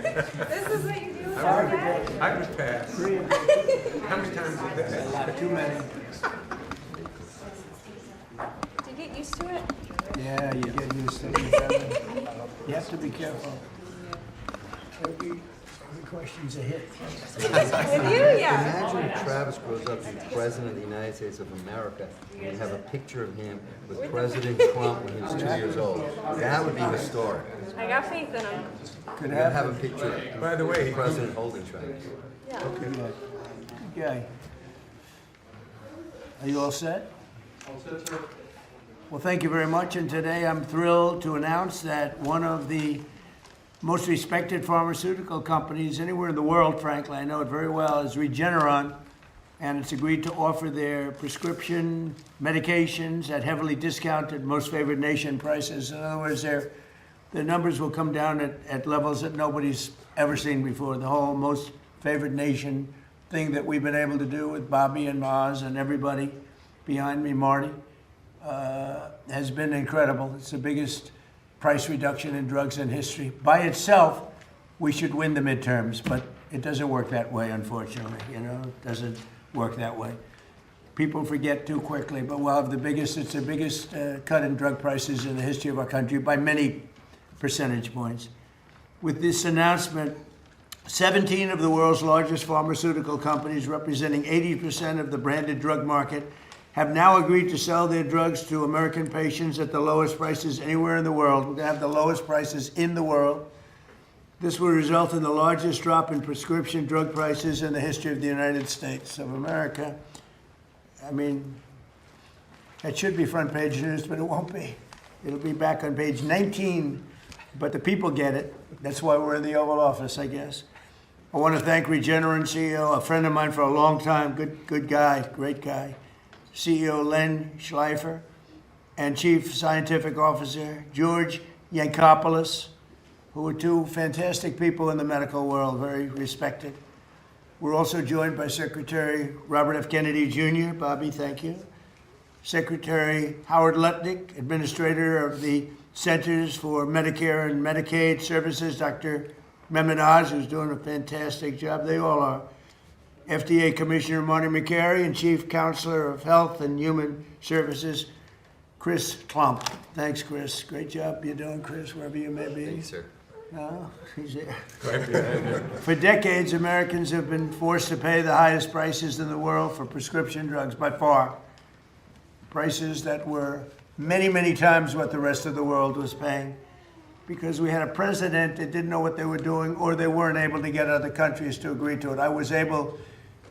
This is what you do with I our would- dad? I would pass. How many times is that? Too many. Do you get used to it? Yeah, you get used to it. You have to be careful. Every question's a hit. With you, yeah. Imagine if Travis grows up to be president of the United States of America, and you have a picture of him with President Trump when he was 2 years old. That would be historic. I got faith in him. Could You have a happen. picture By the of way, the president holding Travis. Yeah. Good guy. Are you all set? Well, thank you very much. And today I'm thrilled to announce that one of the most respected pharmaceutical companies anywhere in the world, frankly, I know it very well, is Regeneron. And it's agreed to offer their prescription medications at heavily discounted, most favored nation prices. In other words, their numbers will come down at levels that nobody's ever seen before. The whole most favored nation thing that we've been able to do with Bobby and Maz and everybody behind me, Marty, has been incredible. It's the biggest price reduction in drugs in history. By itself, we should win the midterms, but it doesn't work that way, unfortunately. It doesn't work that way. People forget too quickly, but we'll have it's the biggest cut in drug prices in the history of our country by many percentage points. With this announcement, 17 of the world's largest pharmaceutical companies, representing 80% of the branded drug market, have now agreed to sell their drugs to American patients at the lowest prices anywhere in the world. We're going to have the lowest prices in the world. This will result in the largest drop in prescription drug prices in the history of the United States of America. I mean, it should be front page news, but it won't be. It'll be back on page 19, but the people get it. That's why we're in the Oval Office, I guess. I want to thank Regeneron CEO, a friend of mine for a long time, good guy, great guy, CEO Len Schleifer, and Chief Scientific Officer George Yankopoulos, who are two fantastic people in the medical world, very respected. We're also joined by Secretary Robert F. Kennedy Jr., Bobby, thank you. Secretary Howard Lutnick, Administrator of the Centers for Medicare and Medicaid Services, Dr. Mehmet Oz, who's doing a fantastic job. They all are. FDA Commissioner Marty McCary and Chief Counselor of Health and Human Services, Chris Klump. Thanks, Chris. Great job you're doing, Chris, wherever you may be. Thank you, sir. No, he's there. Right behind you. For decades, Americans have been forced to pay the highest prices in the world for prescription drugs, by far. Prices that were many, many times what the rest of the world was paying, because we had a president that didn't know what they were doing, or they weren't able to get other countries to agree to it. I was able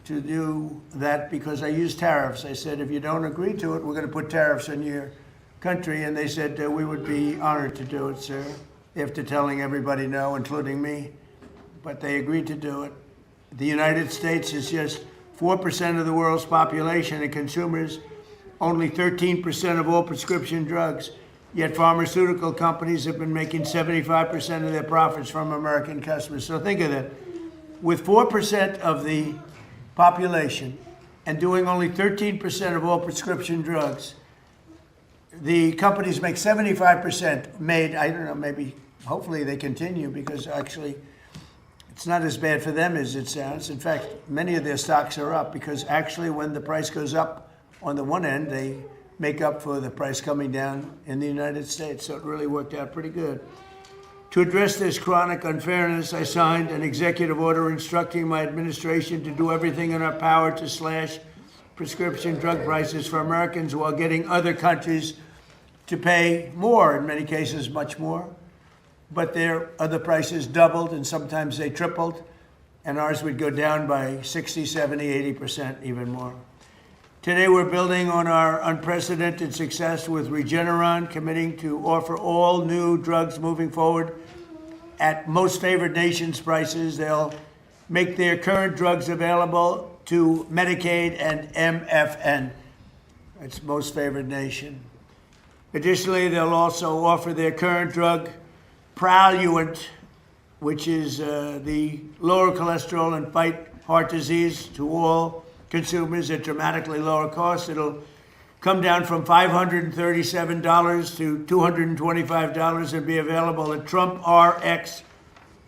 to do that because I used tariffs. I said, if you don't agree to it, we're going to put tariffs on your country. And they said, we would be honored to do it, sir, after telling everybody no, including me. But they agreed to do it. The United States is just 4% of the world's population, and consumers only 13% of all prescription drugs. Yet pharmaceutical companies have been making 75% of their profits from American customers. So think of that. With 4% of the population and doing only 13% of all prescription drugs, the companies make 75% made, I don't know, maybe, hopefully they continue, because actually it's not as bad for them as it sounds. In fact, many of their stocks are up, because actually when the price goes up on the one end, they make up for the price coming down in the United States. So it really worked out pretty good. To address this chronic unfairness, I signed an executive order instructing my administration to do everything in our power to slash prescription drug prices for Americans while getting other countries to pay more, in many cases much more. But their other prices doubled, and sometimes they tripled, and ours would go down by 60, 70, 80%, even more. Today, we're building on our unprecedented success with Regeneron, committing to offer all new drugs moving forward at most favored nations prices. They'll make their current drugs available to Medicaid and MFN. It's most favored nation. Additionally, they'll also offer their current drug, Praluent, which is the lower cholesterol and fight heart disease, to all consumers at dramatically lower cost. It'll come down from $537 to $225 and be available at trumprx.com.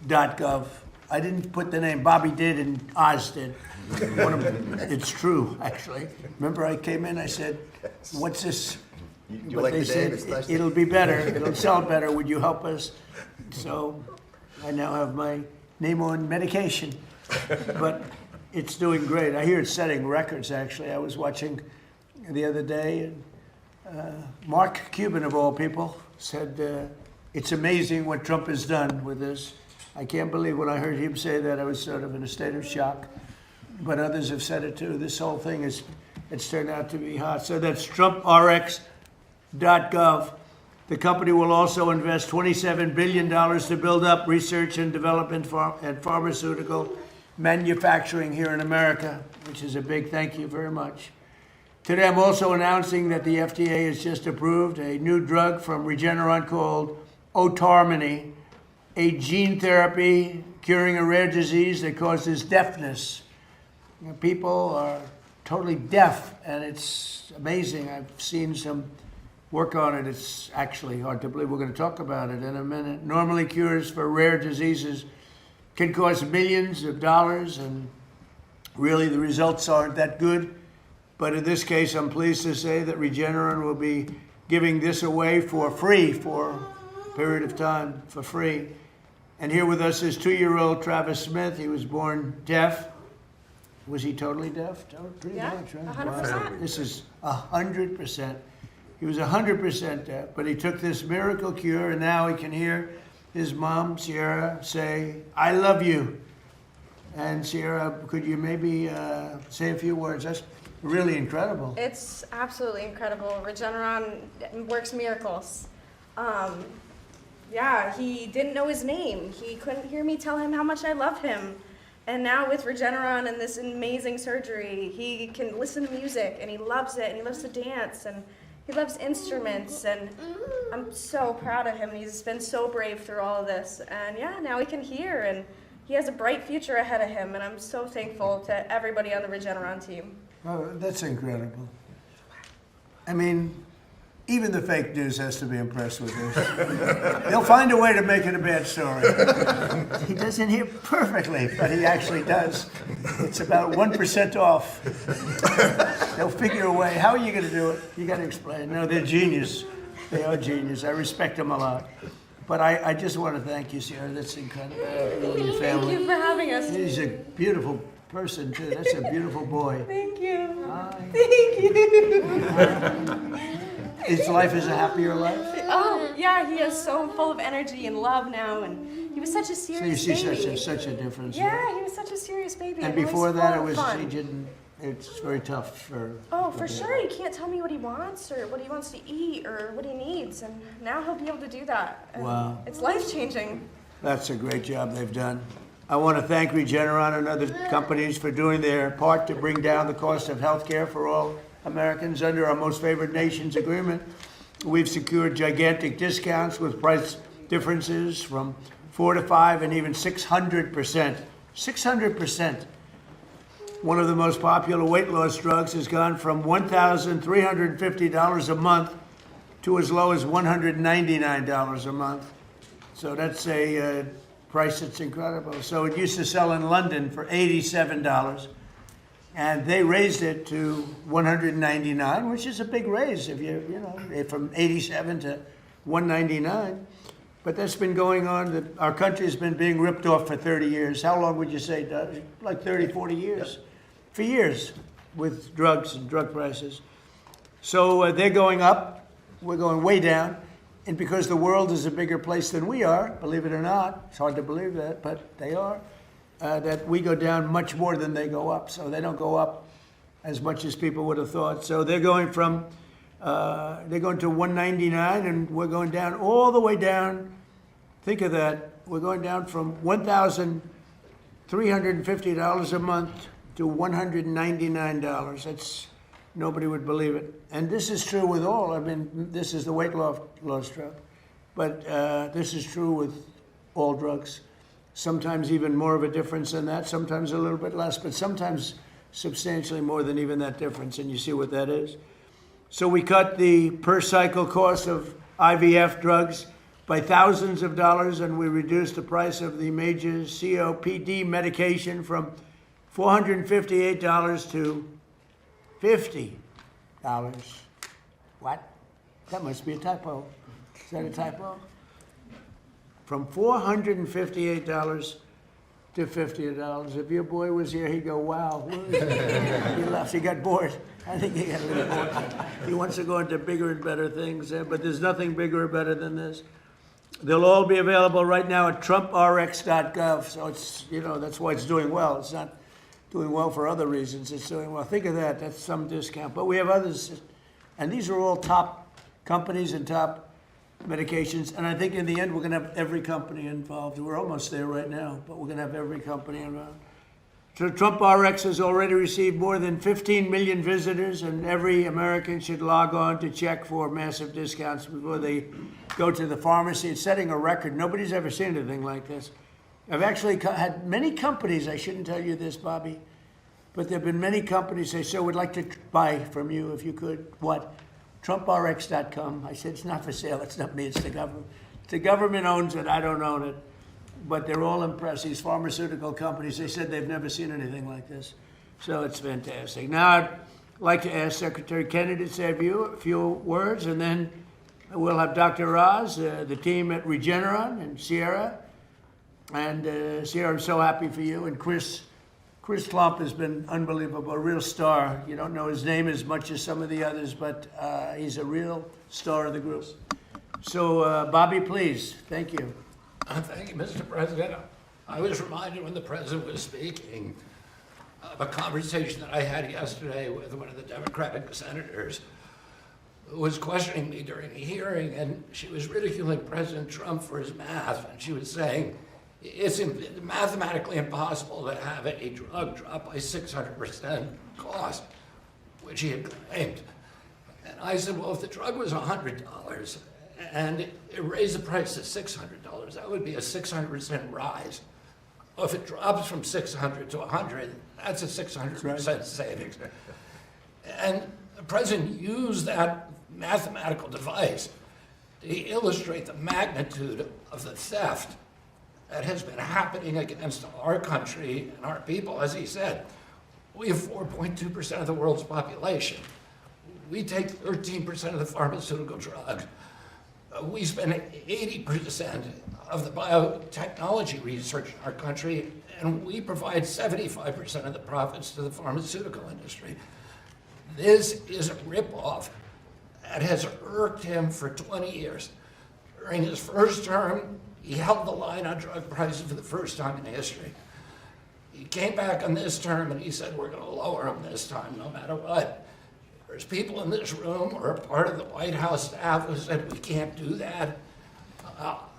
.gov. I didn't put the name. Bobby did and Oz did. It's true, actually. Remember I came in, I said, what's this? You But like they the said, name? It's nice. it'll be better, it'll sell better, would you help us? So I now have my name on medication, but it's doing great. I hear it's setting records, actually. I was watching the other day, and Mark Cuban, of all people, said, it's amazing what Trump has done with this. I can't believe when I heard him say that, I was sort of in a state of shock. But others have said it too. This whole thing it's turned out to be hot. So that's TrumpRx.gov. The company will also invest $27 billion to build up research and development and pharmaceutical manufacturing here in America, which is a big thank you very much. Today, I'm also announcing that the FDA has just approved a new drug from Regeneron called Otarmany, a gene therapy curing a rare disease that causes deafness. You know, people are totally deaf, and it's amazing. I've seen some work on it. It's actually hard to believe. We're going to talk about it in a minute. Normally, cures for rare diseases can cost millions of dollars, and really the results aren't that good. But in this case, I'm pleased to say that Regeneron will be giving this away for free for a period of time, for free. And here with us is 2-year-old Travis Smith. He was born deaf. Was he totally deaf? Oh, pretty Yeah, much, right? 100%. Wow. This is 100%. He was 100% deaf, but he took this miracle cure, and now he can hear his mom, Sierra, say, I love you. And Sierra, could you maybe say a few words? That's really incredible. It's absolutely incredible. Regeneron works miracles. Yeah, he didn't know his name. He couldn't hear me tell him how much I love him. And now with Regeneron and this amazing surgery, he can listen to music, and he loves it, and he loves to dance, and he loves instruments, and I'm so proud of him. He's been so brave through all of this. And yeah, now he can hear, and he has a bright future ahead of him, and I'm so thankful to everybody on the Regeneron team. Oh, that's incredible. I mean, even the fake news has to be impressed with this. They'll find a way to make it a bad story. He doesn't hear perfectly, but he actually does. It's about 1% off. They'll figure a way. How are you going to do it? You got to explain. No, they're genius. They are genius. I respect them a lot. But I just want to thank you, Sierra. That's incredible. You, your family. Thank you for having us. He's a beautiful person, too. That's a beautiful boy. Thank you. Hi. Thank you. His life is a happier life? Oh, yeah, he is so full of energy and love now, and he was such a So you serious see baby. such a difference. Yeah, he was such a serious baby. And he before was that, full it of was fun. he didn't. It's very tough for. Oh, for sure. He can't tell me what he wants or what he wants to eat or what he needs, and now he'll be able to do that. And Wow. It's life-changing. That's a great job they've done. I want to thank Regeneron and other companies for doing their part to bring down the cost of health care for all Americans under our Most Favored Nations agreement. We've secured gigantic discounts with price differences from 4 to 5 and even 600%. 600%. One of the most popular weight loss drugs has gone from $1,350 a month to as low as $199 a month. So that's a price that's incredible. So it used to sell in London for $87, and they raised it to $199, which is a big raise if you know, from $87 to $199. But that's been going on. Our country has been being ripped off for 30 years. How long would you say, Doug? Like 30, 40 years? Yep. For years with drugs and drug prices. So they're going up. We're going way down. And because the world is a bigger place than we are, believe it or not, it's hard to believe that, but they are, that we go down much more than they go up. So they don't go up as much as people would have thought. So they're going from, they're going to $199, and we're going down all the way down. Think of that. We're going down from $1,350 a month to $199. That's, nobody would believe it. And this is true with all. I mean, this is the weight loss drug. But this is true with all drugs. Sometimes even more of a difference than that, sometimes a little bit less, but sometimes substantially more than even that difference, and you see what that is. So we cut the per cycle cost of IVF drugs by thousands of dollars, and we reduced the price of the major COPD medication from $458 to $50. What? That must be a typo. Is that a typo? From $458 to $50. If your boy was here, he'd go, wow. He left. He got bored. I think he got a little bored. He wants to go into bigger and better things, but there's nothing bigger or better than this. They'll all be available right now at trumprx.gov. So it's, that's why it's doing well. It's not doing well for other reasons. It's doing well. Think of that. That's some discount. But we have others. And these are all top companies and top medications. And I think in the end, we're going to have every company involved. We're almost there right now, but we're going to have every company involved. So TrumpRx has already received more than 15 million visitors, and every American should log on to check for massive discounts before they go to the pharmacy. It's setting a record. Nobody's ever seen anything like this. I've actually had many companies, I shouldn't tell you this, Bobby, but there have been many companies say, so we'd like to buy from you if you could. What? TrumpRx.com. I said, it's not for sale. It's not me. It's the government. The government owns it. I don't own it. But they're all impressed. These pharmaceutical companies, they said they've never seen anything like this. So it's fantastic. Now, I'd like to ask Secretary Kennedy to say a few words, and then we'll have Dr. Oz, the team at Regeneron, and Sierra. And Sierra, I'm so happy for you. And Chris Klump has been unbelievable, a real star. You don't know his name as much as some of the others, but he's a real star of the group. So, Bobby, please. Thank you. Thank you, Mr. President. I was reminded when the President was speaking of a conversation that I had yesterday with one of the Democratic senators who was questioning me during a hearing, and she was ridiculing President Trump for his math, and she was saying it's mathematically impossible to have a drug drop by 600% cost, which he had claimed. And I said, well, if the drug was $100 and it raised the price to $600, that would be a 600% rise. Well, if it drops from 600 to 100, that's a 600% savings. And the President used that mathematical device to illustrate the magnitude of the theft that has been happening against our country and our people. As he said, we have 4.2% of the world's population. We take 13% of the pharmaceutical drugs. We spend 80% of the biotechnology research in our country, and we provide 75% of the profits to the pharmaceutical industry. This is a ripoff that has irked him for 20 years. During his first term, he held the line on drug prices for the first time in history. He came back on this term and he said, we're going to lower them this time, no matter what. There's people in this room who are part of the White House staff who said we can't do that.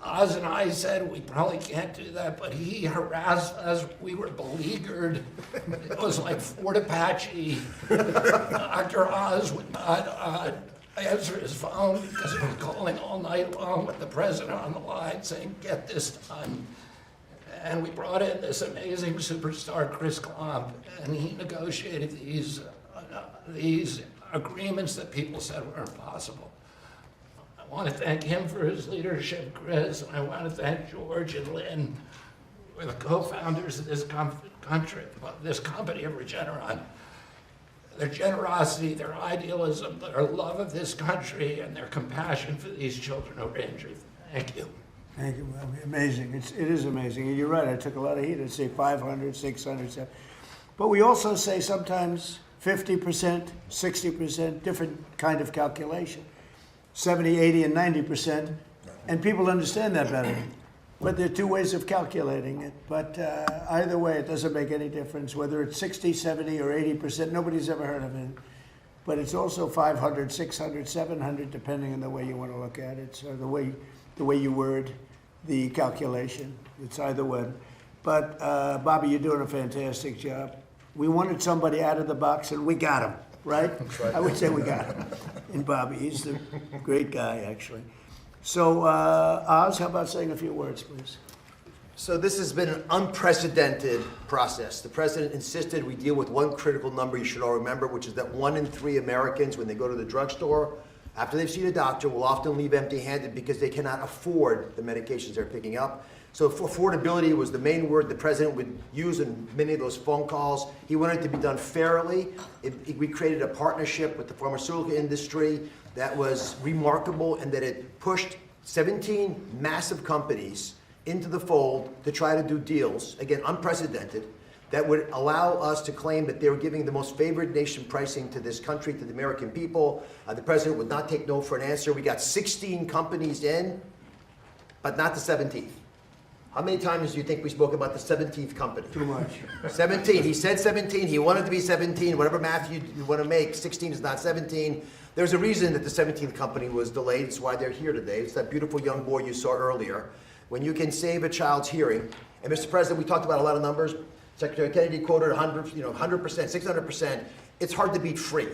Oz and I said we probably can't do that, but he harassed us. We were beleaguered. It was like Fort Apache. Dr. Oz would not answer his phone because he was calling all night long with the president on the line saying, get this done. And we brought in this amazing superstar, Chris Klump, and he negotiated these agreements that people said were impossible. I want to thank him for his leadership, Chris, and I want to thank George and Lynn, who are the co-founders of this this company of Regeneron. Their generosity, their idealism, their love of this country, and their compassion for these children who are injured. Thank you. Thank you. Amazing. It is amazing. And you're right. I took a lot of heat. I'd say 500, 600, 700. But we also say sometimes 50%, 60%, different kind of calculation. 70, 80, and 90%. And people understand that better. But there are two ways of calculating it. But either way, it doesn't make any difference. Whether it's 60, 70, or 80%, nobody's ever heard of it. But it's also 500, 600, 700, depending on the way you want to look at it. So the way you word the calculation. It's either way. But Bobby, you're doing a fantastic job. We wanted somebody out of the box, and we got him, right? That's right. I would say we got him. And Bobby, he's a great guy, actually. So, Oz, how about saying a few words, please? So this has been an unprecedented process. The president insisted we deal with one critical number you should all remember, which is that 1 in 3 Americans, when they go to the drugstore, after they've seen a doctor, will often leave empty-handed because they cannot afford the medications they're picking up. So affordability was the main word the president would use in many of those phone calls. He wanted it to be done fairly. We created a partnership with the pharmaceutical industry that was remarkable, and that it pushed 17 massive companies into the fold to try to do deals, again, unprecedented, that would allow us to claim that they were giving the most favored nation pricing to this country, to the American people. The president would not take no for an answer. We got 16 companies in, but not the 17th. How many times do you think we spoke about the 17th company? Too much. 17. He said 17. He wanted to be 17. Whatever math you want to make, 16 is not 17. There's a reason that the 17th company was delayed. It's why they're here today. It's that beautiful young boy you saw earlier. When you can save a child's hearing, and Mr. President, we talked about a lot of numbers. Secretary Kennedy quoted 100%, 600%. It's hard to beat free.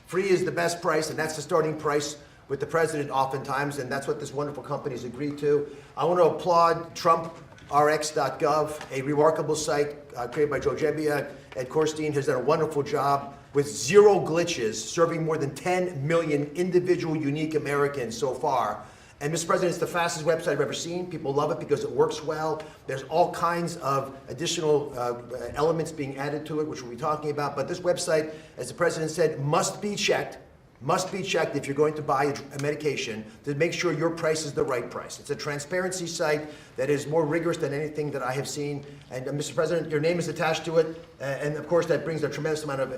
Free is the best price, and that's the starting price with the president oftentimes, and that's what this wonderful company's agreed to. I want to applaud TrumpRx.gov, a remarkable site created by Joe Gebbia. Ed Korstein has done a wonderful job with 0 glitches, serving more than 10 million individual unique Americans so far. And Mr. President, it's the fastest website I've ever seen. People love it because it works well. There's all kinds of additional elements being added to it, which we'll be talking about. But this website, as the president said, must be checked if you're going to buy a medication to make sure your price is the right price. It's a transparency site that is more rigorous than anything that I have seen. And Mr. President, your name is attached to it. And of course, that brings a tremendous amount of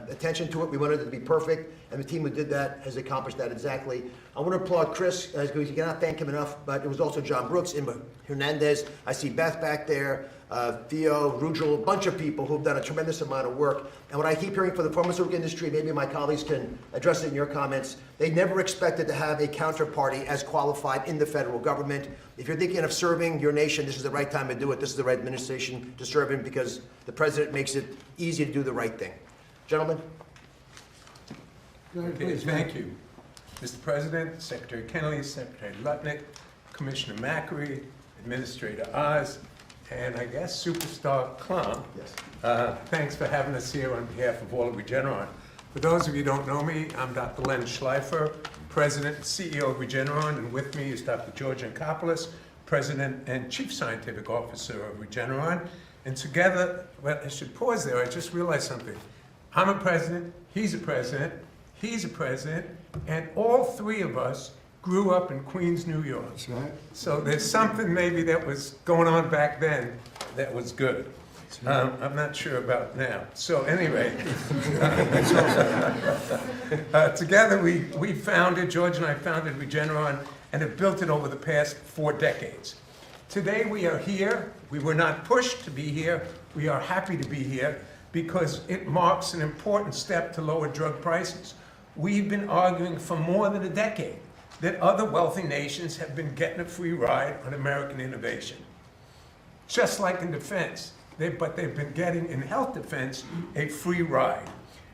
attention to it. We wanted it to be perfect. And the team who did that has accomplished that exactly. I want to applaud Chris, because you cannot thank him enough, but it was also John Brooks, Imba Hernandez. I see Beth back there, Theo, Rugel, a bunch of people who've done a tremendous amount of work. And what I keep hearing from the pharmaceutical industry, maybe my colleagues can address it in your comments, they never expected to have a counterparty as qualified in the federal government. If you're thinking of serving your nation, this is the right time to do it. This is the right administration to serve in, because the president makes it easy to do the right thing. Gentlemen? Okay, thank you. Mr. President, Secretary Kennedy, Secretary Lutnick, Commissioner Macri, Administrator Oz, and I guess Superstar Klum. Yes. Thanks for having us here on behalf of all of Regeneron. For those of you who don't know me, I'm Dr. Len Schleifer, President and CEO of Regeneron, and with me is Dr. George Ankopoulos, President and Chief Scientific Officer of Regeneron. And together, well, I should pause there, I just realized something. I'm a president, he's a president, and all three of us grew up in Queens, New York. That's right. So there's something maybe that was going on back then that was good. I'm not sure about now. So anyway, together we founded, George and I founded Regeneron, and have built it over the past 4 decades. Today we are here. We were not pushed to be here. We are happy to be here because it marks an important step to lower drug prices. We've been arguing for more than a decade that other wealthy nations have been getting a free ride on American innovation. Just like in defense, but they've been getting in health defense a free ride.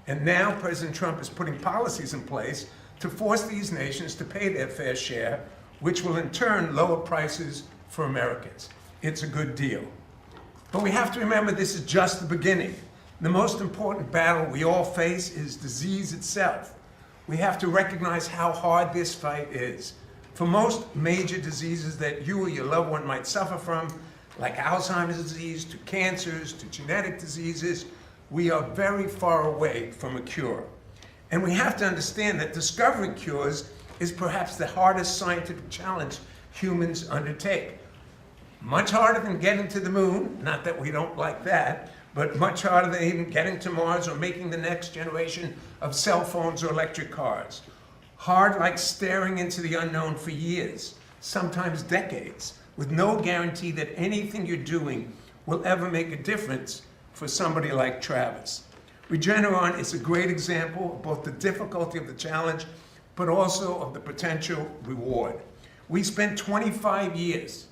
And now President Trump is putting policies in place to force these nations to pay their fair share, which will in turn lower prices for Americans. It's a good deal. But we have to remember this is just the beginning. The most important battle we all face is disease itself. We have to recognize how hard this fight is. For most major diseases that you or your loved one might suffer from, like Alzheimer's disease, to cancers, to genetic diseases, we are very far away from a cure. And we have to understand that discovering cures is perhaps the hardest scientific challenge humans undertake. Much harder than getting to the moon, not that we don't like that, but much harder than even getting to Mars or making the next generation of cell phones or electric cars. Hard like staring into the unknown for years, sometimes decades, with no guarantee that anything you're doing will ever make a difference for somebody like Travis. Regeneron is a great example of both the difficulty of the challenge, but also of the potential reward. We spent 25 years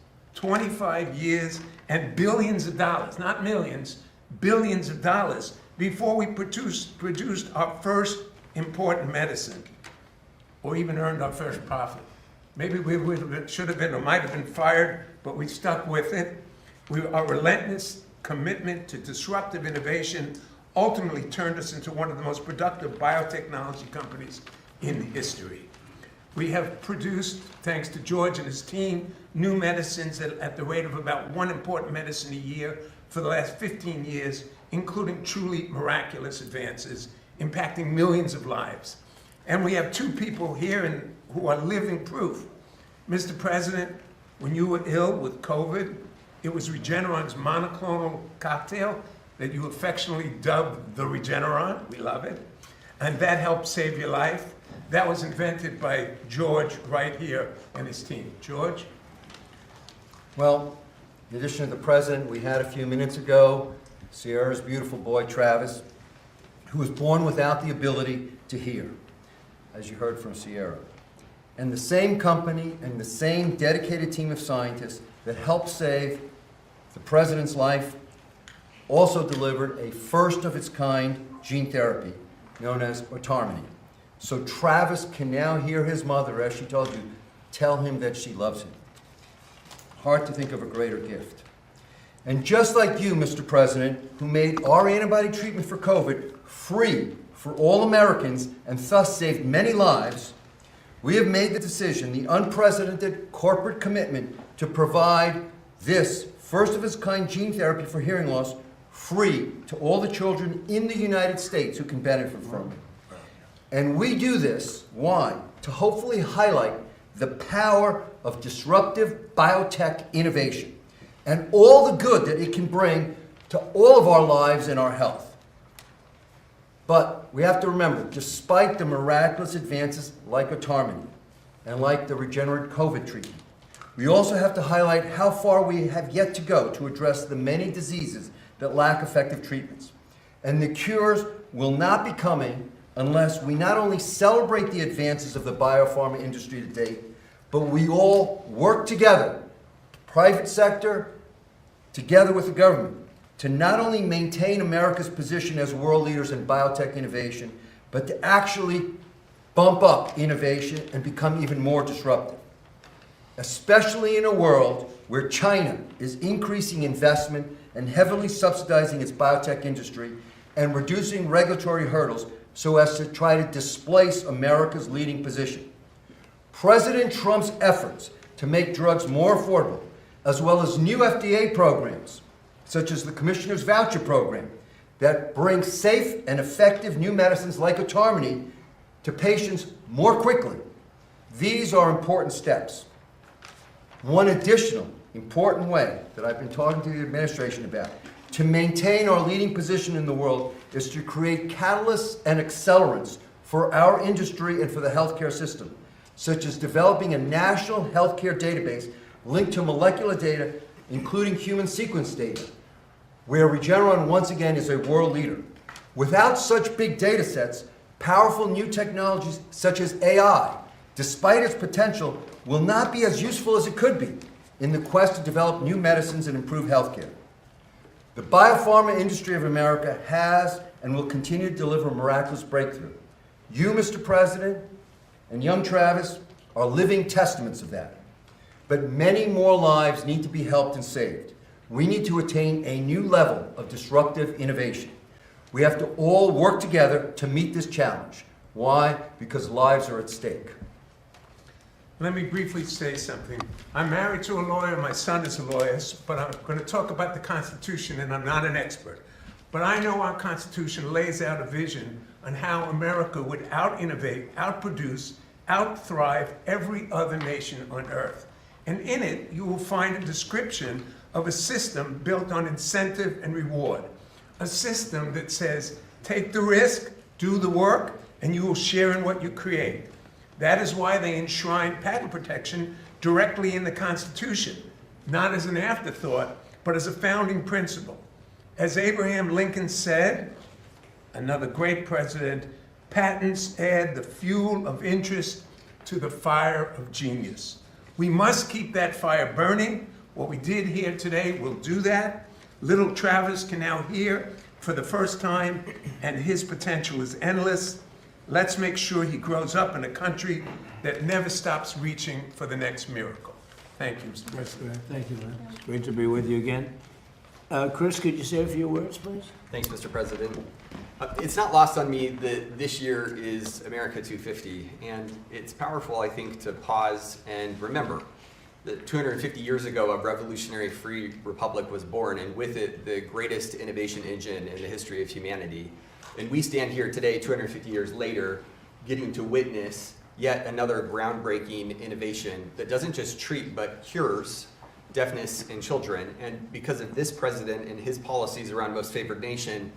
and billions of dollars, not millions, billions of dollars before we produced our first important medicine, or even earned our first profit. Maybe we should have been or might have been fired, but we stuck with it. Our relentless commitment to disruptive innovation ultimately turned us into one of the most productive biotechnology companies in history. We have produced, thanks to George and his team, new medicines at the rate of about one important medicine a year for the last 15 years, including truly miraculous advances impacting millions of lives. And we have two people here who are living proof. Mr. President, when you were ill with COVID, it was Regeneron's monoclonal cocktail that you affectionately dubbed the Regeneron. We love it. And that helped save your life. That was invented by George right here and his team. George? Well, in addition to the president, we had a few minutes ago Sierra's beautiful boy, Travis, who was born without the ability to hear, as you heard from Sierra. And the same company and the same dedicated team of scientists that helped save the president's life also delivered a first-of-its-kind gene therapy known as autonomy. So Travis can now hear his mother, as she told you, tell him that she loves him. Hard to think of a greater gift. And just like you, Mr. President, who made our antibody treatment for COVID free for all Americans and thus saved many lives, we have made the decision, the unprecedented corporate commitment, to provide this first-of-its-kind gene therapy for hearing loss free to all the children in the United States who can benefit from it. And we do this, why? To hopefully highlight the power of disruptive biotech innovation and all the good that it can bring to all of our lives and our health. But we have to remember, despite the miraculous advances like autonomy and like the Regeneron COVID treatment, we also have to highlight how far we have yet to go to address the many diseases that lack effective treatments. And the cures will not be coming unless we not only celebrate the advances of the biopharma industry to date, but we all work together, private sector, together with the government, to not only maintain America's position as world leaders in biotech innovation, but to actually bump up innovation and become even more disruptive. Especially in a world where China is increasing investment and heavily subsidizing its biotech industry and reducing regulatory hurdles so as to try to displace America's leading position. President Trump's efforts to make drugs more affordable, as well as new FDA programs, such as the Commissioner's Voucher Program, that bring safe and effective new medicines like autonomy to patients more quickly. These are important steps. One additional important way that I've been talking to the administration about to maintain our leading position in the world is to create catalysts and accelerants for our industry and for the healthcare system, such as developing a national healthcare database linked to molecular data, including human sequence data, where Regeneron once again is a world leader. Without such big data sets, powerful new technologies such as AI, despite its potential, will not be as useful as it could be in the quest to develop new medicines and improve healthcare. The biopharma industry of America has and will continue to deliver miraculous breakthrough. You, Mr. President, and young Travis are living testaments of that. But many more lives need to be helped and saved. We need to attain a new level of disruptive innovation. We have to all work together to meet this challenge. Why? Because lives are at stake. Let me briefly say something. I'm married to a lawyer, my son is a lawyer, but I'm going to talk about the Constitution, and I'm not an expert. But I know our Constitution lays out a vision on how America would out-innovate, out-produce, out-thrive every other nation on earth. And in it, you will find a description of a system built on incentive and reward. A system that says, take the risk, do the work, and you will share in what you create. That is why they enshrine patent protection directly in the Constitution, not as an afterthought, but as a founding principle. As Abraham Lincoln said, another great president, patents add the fuel of interest to the fire of genius. We must keep that fire burning. What we did here today will do that. Little Travis can now hear for the first time, and his potential is endless. Let's make sure he grows up in a country that never stops reaching for the next miracle. Thank you, Mr. President. Thank you, Lynn. It's great to be with you again. Chris, could you say a few words, please? Thanks, Mr. President. It's not lost on me that this year is America 250, and it's powerful, I think, to pause and remember that 250 years ago, a revolutionary free republic was born, and with it, the greatest innovation engine in the history of humanity. And we stand here today, 250 years later, getting to witness yet another groundbreaking innovation that doesn't just treat, but cures deafness in children. And because of this president and his policies around most favored nation,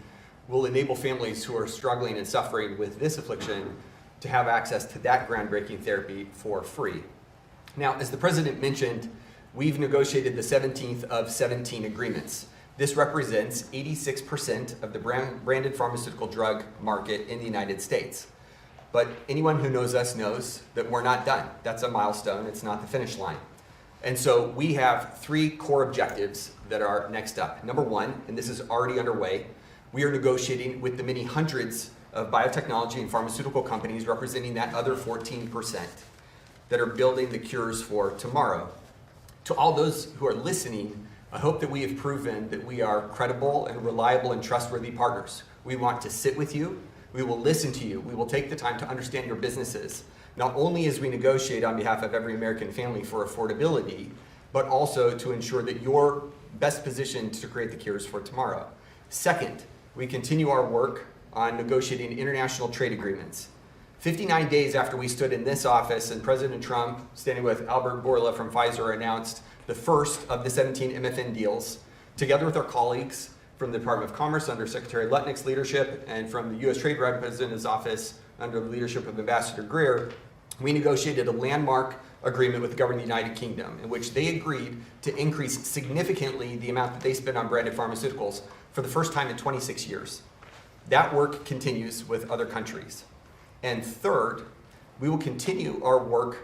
will enable families who are struggling and suffering with this affliction to have access to that groundbreaking therapy for free. Now, as the president mentioned, we've negotiated the 17th of 17 agreements. This represents 86% of the branded pharmaceutical drug market in the United States. But anyone who knows us knows that we're not done. That's a milestone, it's not the finish line. And so we have 3 core objectives that are next up. Number 1, and this is already underway, we are negotiating with the many hundreds of biotechnology and pharmaceutical companies representing that other 14% that are building the cures for tomorrow. To all those who are listening, I hope that we have proven that we are credible and reliable and trustworthy partners. We want to sit with you, we will listen to you, we will take the time to understand your businesses, not only as we negotiate on behalf of every American family for affordability, but also to ensure that you're best positioned to create the cures for tomorrow. Second, we continue our work on negotiating international trade agreements. 59 days after we stood in this office and President Trump, standing with Albert Bourla from Pfizer, announced the first of the 17 MFN deals, together with our colleagues from the Department of Commerce under Secretary Lutnick's leadership and from the U.S. Trade Representative's office under the leadership of Ambassador Greer, we negotiated a landmark agreement with the government of the United Kingdom in which they agreed to increase significantly the amount that they spend on branded pharmaceuticals for the first time in 26 years. That work continues with other countries. And third, we will continue our work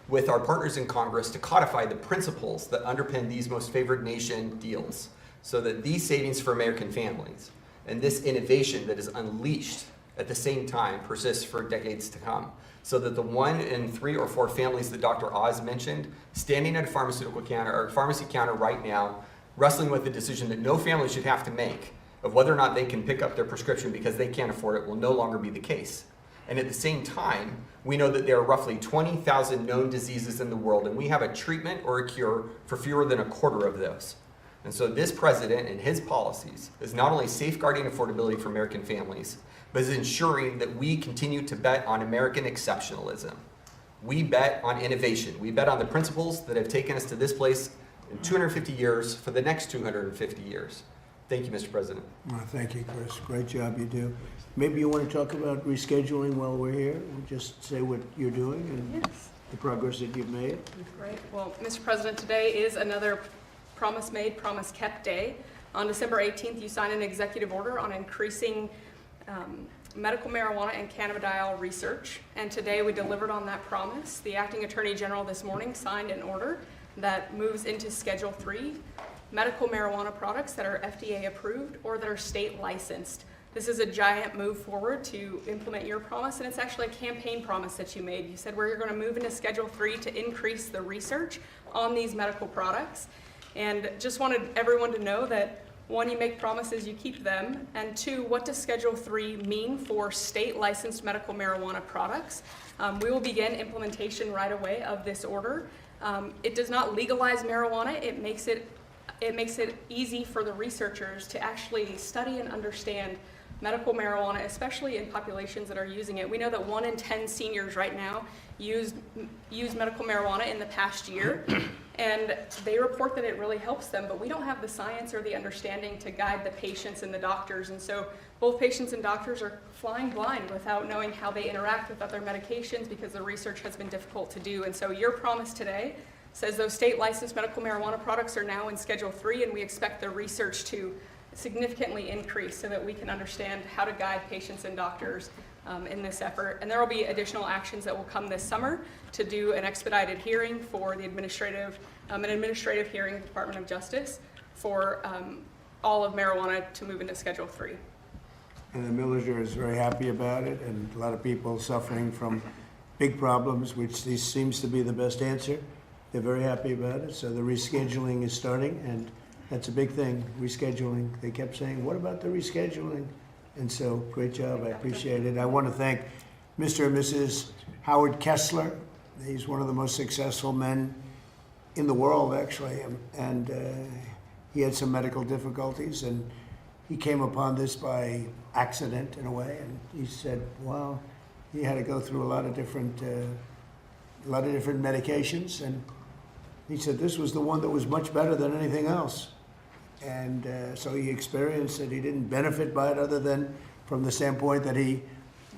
with our partners in Congress to codify the principles that underpin these most favored nation deals so that these savings for American families and this innovation that is unleashed at the same time persists for decades to come. So that the 1 in 3 or 4 families that Dr. Oz mentioned, standing at a pharmaceutical counter or pharmacy counter right now, wrestling with the decision that no family should have to make of whether or not they can pick up their prescription because they can't afford it will no longer be the case. And at the same time, we know that there are roughly 20,000 known diseases in the world, and we have a treatment or a cure for fewer than a quarter of those. And so this president and his policies is not only safeguarding affordability for American families, but is ensuring that we continue to bet on American exceptionalism. We bet on innovation. We bet on the principles that have taken us to this place in 250 years for the next 250 years. Thank you, Mr. President. Well, thank you, Chris. Great job you do. Maybe you want to talk about rescheduling while we're here? Just say what you're doing and Yes. the progress that you've made. Great. Well, Mr. President, today is another promise made, promise kept day. On December 18th, you signed an executive order on increasing medical marijuana and cannabidiol research, and today we delivered on that promise. The Acting Attorney General this morning signed an order that moves into Schedule 3 medical marijuana products that are FDA approved or that are state licensed. This is a giant move forward to implement your promise, and it's actually a campaign promise that you made. You said we're going to move into Schedule 3 to increase the research on these medical products, and just wanted everyone to know that 1, you make promises, you keep them, and 2, what does Schedule 3 mean for state licensed medical marijuana products? We will begin implementation right away of this order. It does not legalize marijuana. It makes it easy for the researchers to actually study and understand medical marijuana, especially in populations that are using it. We know that 1 in 10 seniors right now use medical marijuana in the past year, and they report that it really helps them, but we don't have the science or the understanding to guide the patients and the doctors, and so both patients and doctors are flying blind without knowing how they interact with other medications because the research has been difficult to do. And so your promise today says those state licensed medical marijuana products are now in Schedule 3, and we expect the research to significantly increase so that we can understand how to guide patients and doctors in this effort. And there will be additional actions that will come this summer to do an expedited hearing for the administrative hearing of the Department of Justice for all of marijuana to move into Schedule 3. And the military is very happy about it, and a lot of people suffering from big problems, which this seems to be the best answer. They're very happy about it, so the rescheduling is starting, and that's a big thing, rescheduling. They kept saying, what about the rescheduling? And so, great job, I appreciate it. I want to thank Mr. and Mrs. Howard Kessler. He's one of the most successful men in the world, actually, and he had some medical difficulties, and he came upon this by accident in a way, and he said, well, he had to go through a lot of different medications, and he said this was the one that was much better than anything else. And so he experienced it. He didn't benefit by it other than from the standpoint that he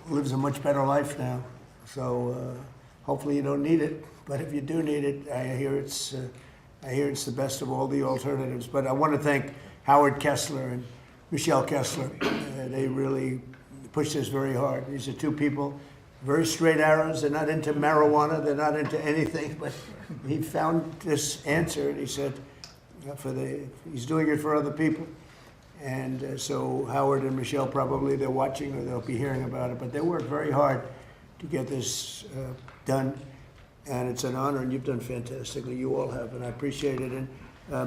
lives a much better life now. So hopefully you don't need it, but if you do need it, I hear it's the best of all the alternatives. But I want to thank Howard Kessler and Michelle Kessler. They really pushed this very hard. These are two people, very straight arrows. They're not into marijuana. They're not into anything. But he found this answer, and he said, he's doing it for other people. And so Howard and Michelle probably, they're watching or they'll be hearing about it. But they worked very hard to get this done. And it's an honor, and you've done fantastically. You all have, and I appreciate it. And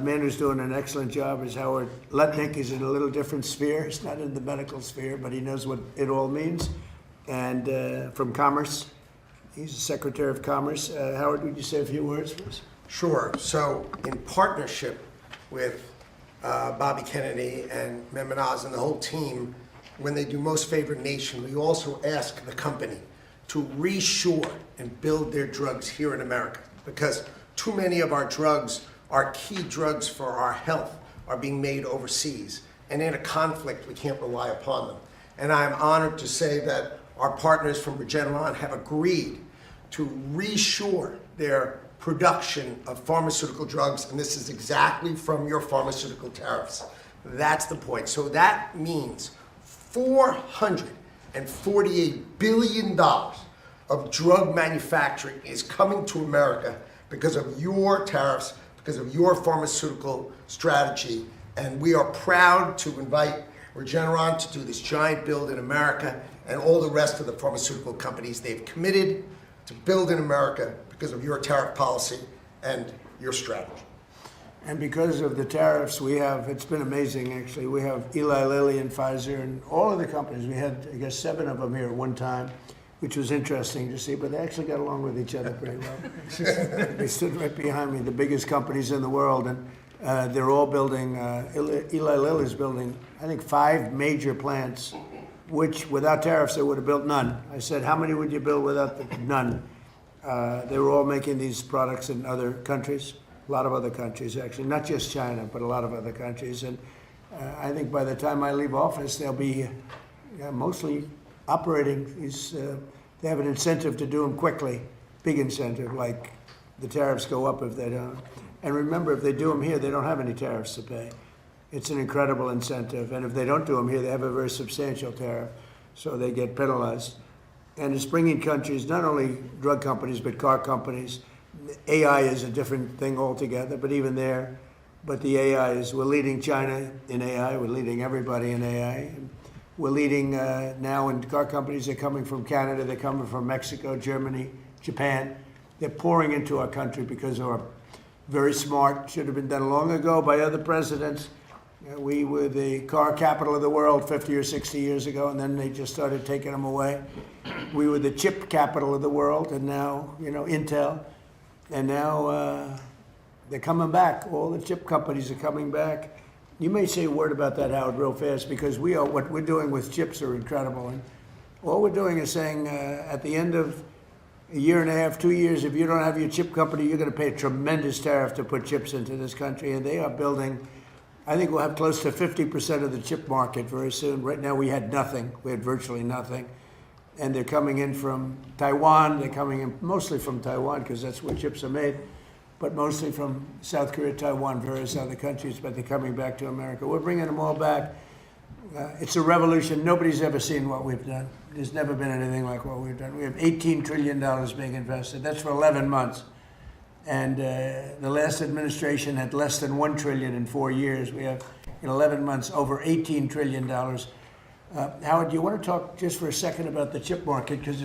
man who's doing an excellent job is Howard Lutnick. He's in a little different sphere. He's not in the medical sphere, but he knows what it all means. And from Commerce, he's the Secretary of Commerce. Howard, would you say a few words, please? Sure. So in partnership with Bobby Kennedy and Memonaz and the whole team, when they do Most Favored Nation, we also ask the company to reshore and build their drugs here in America, because too many of our drugs, our key drugs for our health, are being made overseas. And in a conflict, we can't rely upon them. And I'm honored to say that our partners from Regeneron have agreed to reshore their production of pharmaceutical drugs, and this is exactly from your pharmaceutical tariffs. That's the point. So that means $448 billion of drug manufacturing is coming to America because of your tariffs, because of your pharmaceutical strategy. And we are proud to invite Regeneron to do this giant build in America, and all the rest of the pharmaceutical companies. They've committed to build in America because of your tariff policy and your strategy. And because of the tariffs, we have, it's been amazing actually, we have Eli Lilly and Pfizer and all of the companies. We had, I guess, 7 of them here at one time, which was interesting to see, but they actually got along with each other pretty well. They stood right behind me, the biggest companies in the world, and they're all building, Eli Lilly's building, I think, 5 major plants, which without tariffs they would have built none. I said, how many would you build without none? They were all making these products in other countries, a lot of other countries actually, not just China, but a lot of other countries. And I think by the time I leave office, they'll be mostly operating these, they have an incentive to do them quickly, big incentive, like the tariffs go up if they don't. And remember, if they do them here, they don't have any tariffs to pay. It's an incredible incentive. And if they don't do them here, they have a very substantial tariff, so they get penalized. And it's bringing countries, not only drug companies, but car companies. AI is a different thing altogether, but even there. But the AI is, we're leading China in AI, we're leading everybody in AI. We're leading now in car companies. They're coming from Canada, they're coming from Mexico, Germany, Japan. They're pouring into our country because of our very smart, should have been done long ago by other presidents. We were the car capital of the world 50 or 60 years ago, and then they just started taking them away. We were the chip capital of the world, and now, Intel. And now they're coming back. All the chip companies are coming back. You may say a word about that, Howard, real fast, because what we're doing with chips are incredible. And all we're doing is saying at the end of a year and a half, 2 years, if you don't have your chip company, you're going to pay a tremendous tariff to put chips into this country. And they are building, I think we'll have close to 50% of the chip market very soon. Right now we had nothing. We had virtually nothing. And they're coming in from Taiwan. They're coming in mostly from Taiwan because that's where chips are made, but mostly from South Korea, Taiwan, various other countries, but they're coming back to America. We're bringing them all back. It's a revolution. Nobody's ever seen what we've done. There's never been anything like what we've done. We have $18 trillion being invested. That's for 11 months. And the last administration had less than $1 trillion in 4 years. We have, in 11 months, over $18 trillion. Howard, do you want to talk just for a second about the chip market, because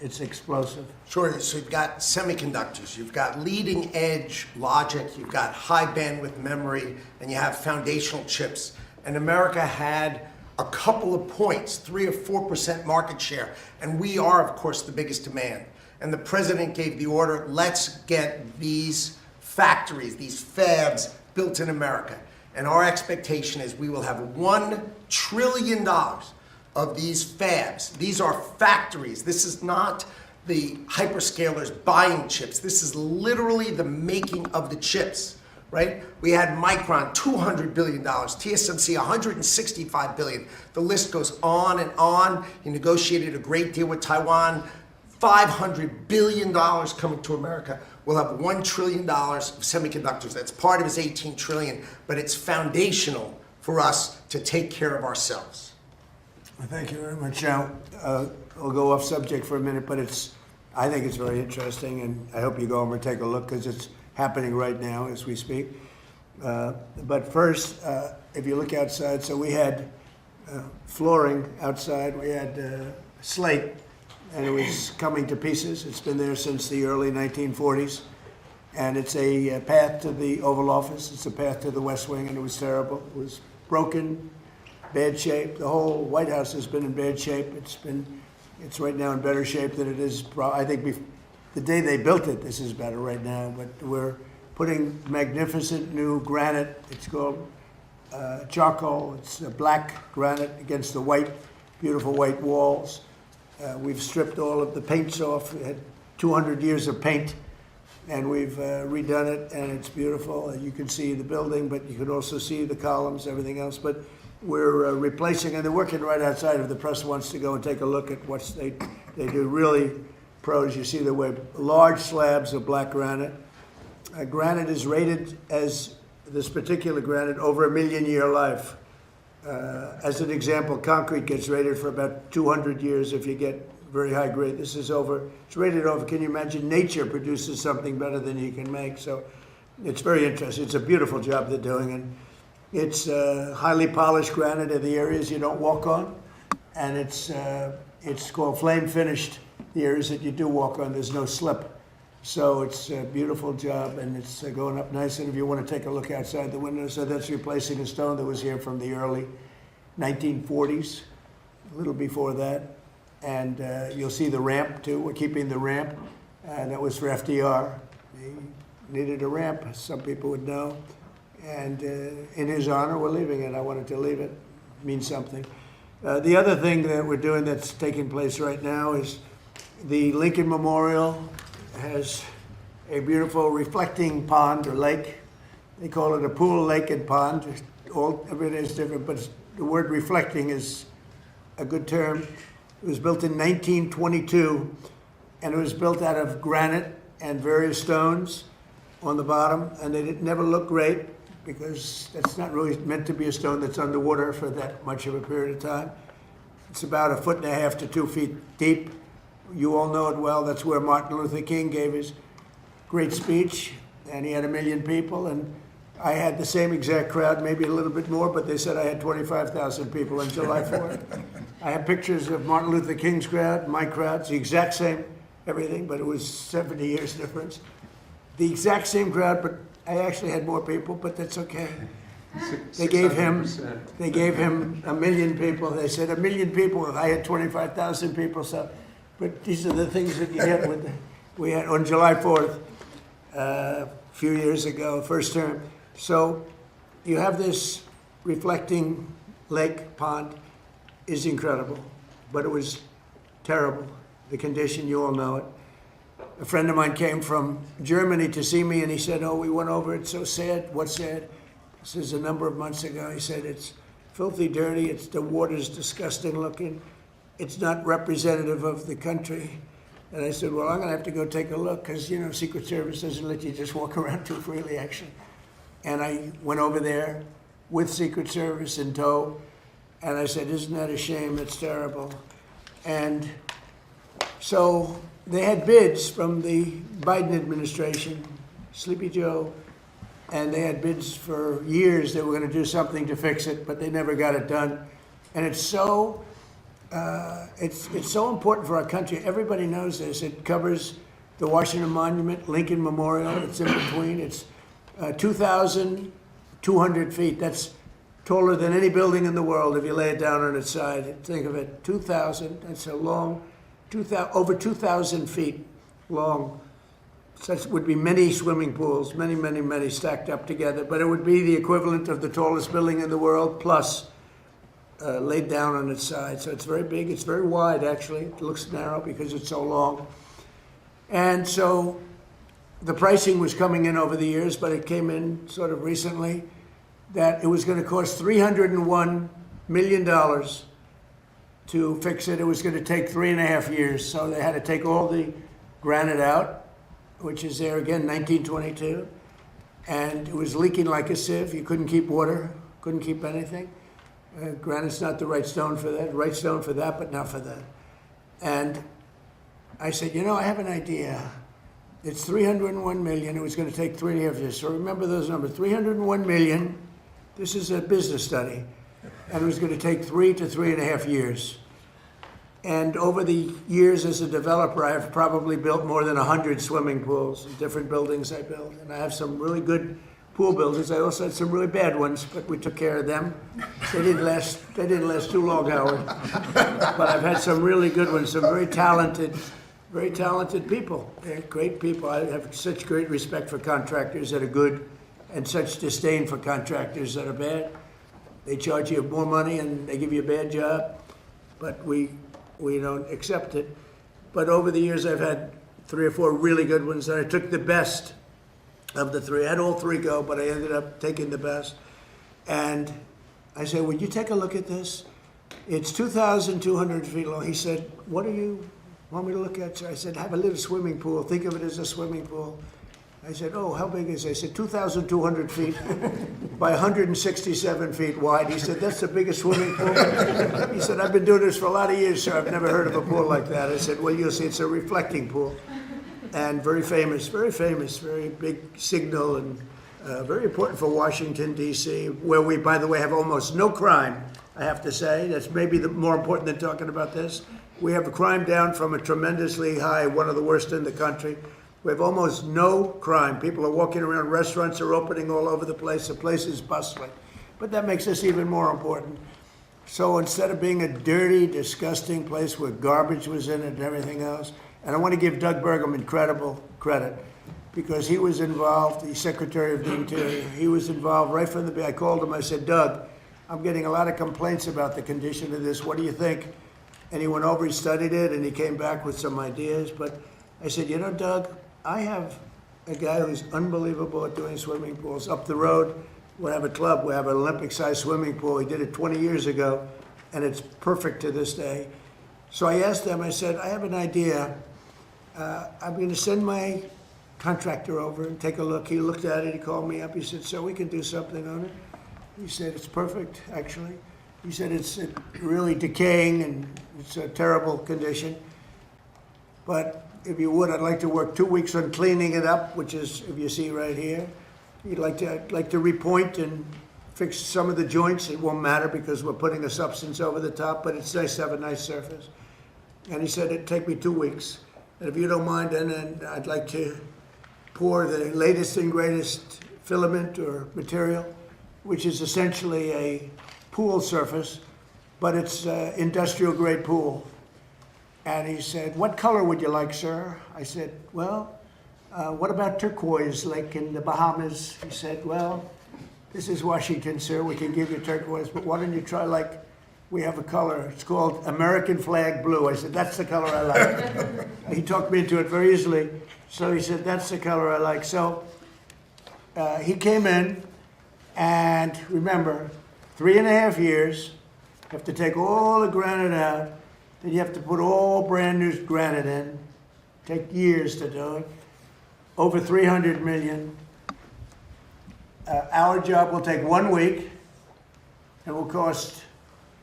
it's explosive? Sure. So you've got semiconductors, you've got leading edge logic, you've got high bandwidth memory, and you have foundational chips. And America had a couple of points, 3 or 4% market share, and we are, of course, the biggest demand. And the president gave the order, let's get these factories, these fabs built in America. And our expectation is we will have $1 trillion of these fabs. These are factories. This is not the hyperscalers buying chips. This is literally the making of the chips, right? We had Micron, $200 billion, TSMC, $165 billion. The list goes on and on. He negotiated a great deal with Taiwan, $500 billion coming to America. We'll have $1 trillion of semiconductors. That's part of his $18 trillion, but it's foundational for us to take care of ourselves. Thank you very much. Now, I'll go off subject for a minute, but I think it's very interesting, and I hope you go over and take a look because it's happening right now as we speak. But first, if you look outside, so we had flooring outside, we had slate, and it was coming to pieces. It's been there since the early 1940s, and it's a path to the Oval Office. It's a path to the West Wing, and it was terrible. It was broken, bad shape. The whole White House has been in bad shape. It's right now in better shape than it is. I think the day they built it, this is better right now. But we're putting magnificent new granite. It's called charcoal. It's black granite against the white, beautiful white walls. We've stripped all of the paints off. We had 200 years of paint, and we've redone it, and it's beautiful. You can see the building, but you can also see the columns, everything else. But we're replacing, and they're working right outside if the press wants to go and take a look at what they do. Really pros. You see the way large slabs of black granite. Granite is rated as, this particular granite, over a 1,000,000-year life. As an example, concrete gets rated for about 200 years if you get very high grade. This is it's rated over. Can you imagine? Nature produces something better than you can make. So it's very interesting. It's a beautiful job they're doing. And it's highly polished granite in the areas you don't walk on. And it's called flame finished, the areas that you do walk on. There's no slip. So it's a beautiful job, and it's going up nice. And if you want to take a look outside the window, so that's replacing a stone that was here from the early 1940s, a little before that. And you'll see the ramp, too. We're keeping the ramp. That was for FDR. He needed a ramp, some people would know. And in his honor, we're leaving it. I wanted to leave it. It means something. The other thing that we're doing that's taking place right now is the Lincoln Memorial has a beautiful reflecting pond or lake. They call it a pool, lake, and pond. Everything is different, but the word reflecting is a good term. It was built in 1922, and it was built out of granite and various stones on the bottom, and they never look great because that's not really meant to be a stone that's underwater for that much of a period of time. It's about 1.5 to 2 feet deep. You all know it well. That's where Martin Luther King gave his great speech, and he had 1 million people. And I had the same exact crowd, maybe a little bit more, but they said I had 25,000 people on July 4th. I have pictures of Martin Luther King's crowd, my crowd. It's the exact same everything, but it was 70 years difference. The exact same crowd, but I actually had more people, but that's okay. They gave him 1 million people. They said 1 million people. I had 25,000 people. So. But these are the things that you get we had on July 4th, a few years ago, first term. So you have this reflecting lake pond is incredible, but it was terrible. The condition, you all know it. A friend of mine came from Germany to see me, and he said, "Oh, we went over. It's so sad." What's sad? This is a number of months ago. He said, "It's filthy, dirty. The water's disgusting looking. It's not representative of the country." And I said, well, I'm going to have to go take a look because, Secret Service doesn't let you just walk around too freely, actually. And I went over there with Secret Service in tow, and I said, isn't that a shame? It's terrible. And so they had bids from the Biden administration, Sleepy Joe, and they had bids for years. They were going to do something to fix it, but they never got it done. And it's so important for our country. Everybody knows this. It covers the Washington Monument, Lincoln Memorial. It's in between. It's 2,200 feet. That's taller than any building in the world if you lay it down on its side. Think of it, 2,000, that's a long, over 2,000 feet long. Such would be many swimming pools, many, many, many stacked up together. But it would be the equivalent of the tallest building in the world, plus laid down on its side. So it's very big, it's very wide actually. It looks narrow because it's so long. And so the pricing was coming in over the years, but it came in sort of recently that it was going to cost $301 million to fix it. It was going to take 3.5 years. So they had to take all the granite out, which is there again, 1922. And it was leaking like a sieve. You couldn't keep water, couldn't keep anything. Granite's not the right stone for that. Right stone for that, but not for that. And I said, you know, I have an idea. It's 301 million. It was going to take 3.5 years. So remember those numbers, 301 million. This is a business study. And it was going to take 3 to 3.5 years. And over the years as a developer, I've probably built more than 100 swimming pools in different buildings I built. And I have some really good pool builders. I also had some really bad ones, but we took care of them. They didn't last too long, Howard. But I've had some really good ones, some very talented people. They're great people. I have such great respect for contractors that are good and such disdain for contractors that are bad. They charge you more money and they give you a bad job, but we don't accept it. But over the years, I've had 3 or 4 really good ones, and I took the best of the 3. I had all 3 go, but I ended up taking the best. And I said, would you take a look at this? It's 2,200 feet long. He said, what do you want me to look at? I said, have a little swimming pool. Think of it as a swimming pool. I said, oh, how big is it? I said, 2,200 feet by 167 feet wide. He said, that's the biggest swimming pool. He said, I've been doing this for a lot of years, sir. I've never heard of a pool like that. I said, well, you'll see, it's a reflecting pool. And very famous, very big signal, and very important for Washington, D.C., where we, by the way, have almost no crime, I have to say. That's maybe more important than talking about this. We have a crime down from a tremendously high, one of the worst in the country. We have almost no crime. People are walking around, restaurants are opening all over the place. The place is bustling. But that makes us even more important. So instead of being a dirty, disgusting place where garbage was in it and everything else, and I want to give Doug Burgum incredible credit because he was involved, the Secretary of the Interior. He was involved right from the beginning. I called him, I said, Doug, I'm getting a lot of complaints about the condition of this. What do you think? And he went over, he studied it, and he came back with some ideas. But I said, you know, Doug, I have a guy who's unbelievable at doing swimming pools. Up the road, we have a club. We have an Olympic-sized swimming pool. He did it 20 years ago, and it's perfect to this day. So I asked him, I said, I have an idea. I'm going to send my contractor over and take a look. He looked at it. He called me up. He said, so we can do something on it. He said, it's perfect, actually. He said, it's really decaying, and it's a terrible condition. But if you would, I'd like to work 2 weeks on cleaning it up, which is, if you see right here. I'd like to repoint and fix some of the joints. It won't matter because we're putting a substance over the top, but it's nice to have a nice surface. And he said, it'd take me 2 weeks. And if you don't mind, then I'd like to pour the latest and greatest filament or material, which is essentially a pool surface, but it's industrial grade pool. And he said, what color would you like, sir? I said, well, what about turquoise, like in the Bahamas? He said, well, this is Washington, sir. We can give you turquoise, but why don't you try, like, we have a color. It's called American flag blue. I said, that's the color I like. He talked me into it very easily. So he said, that's the color I like. So he came in, and remember, 3.5 years. You have to take all the granite out. Then you have to put all brand new granite in. Take years to do it. Over 300 million. Our job will take 1 week and will cost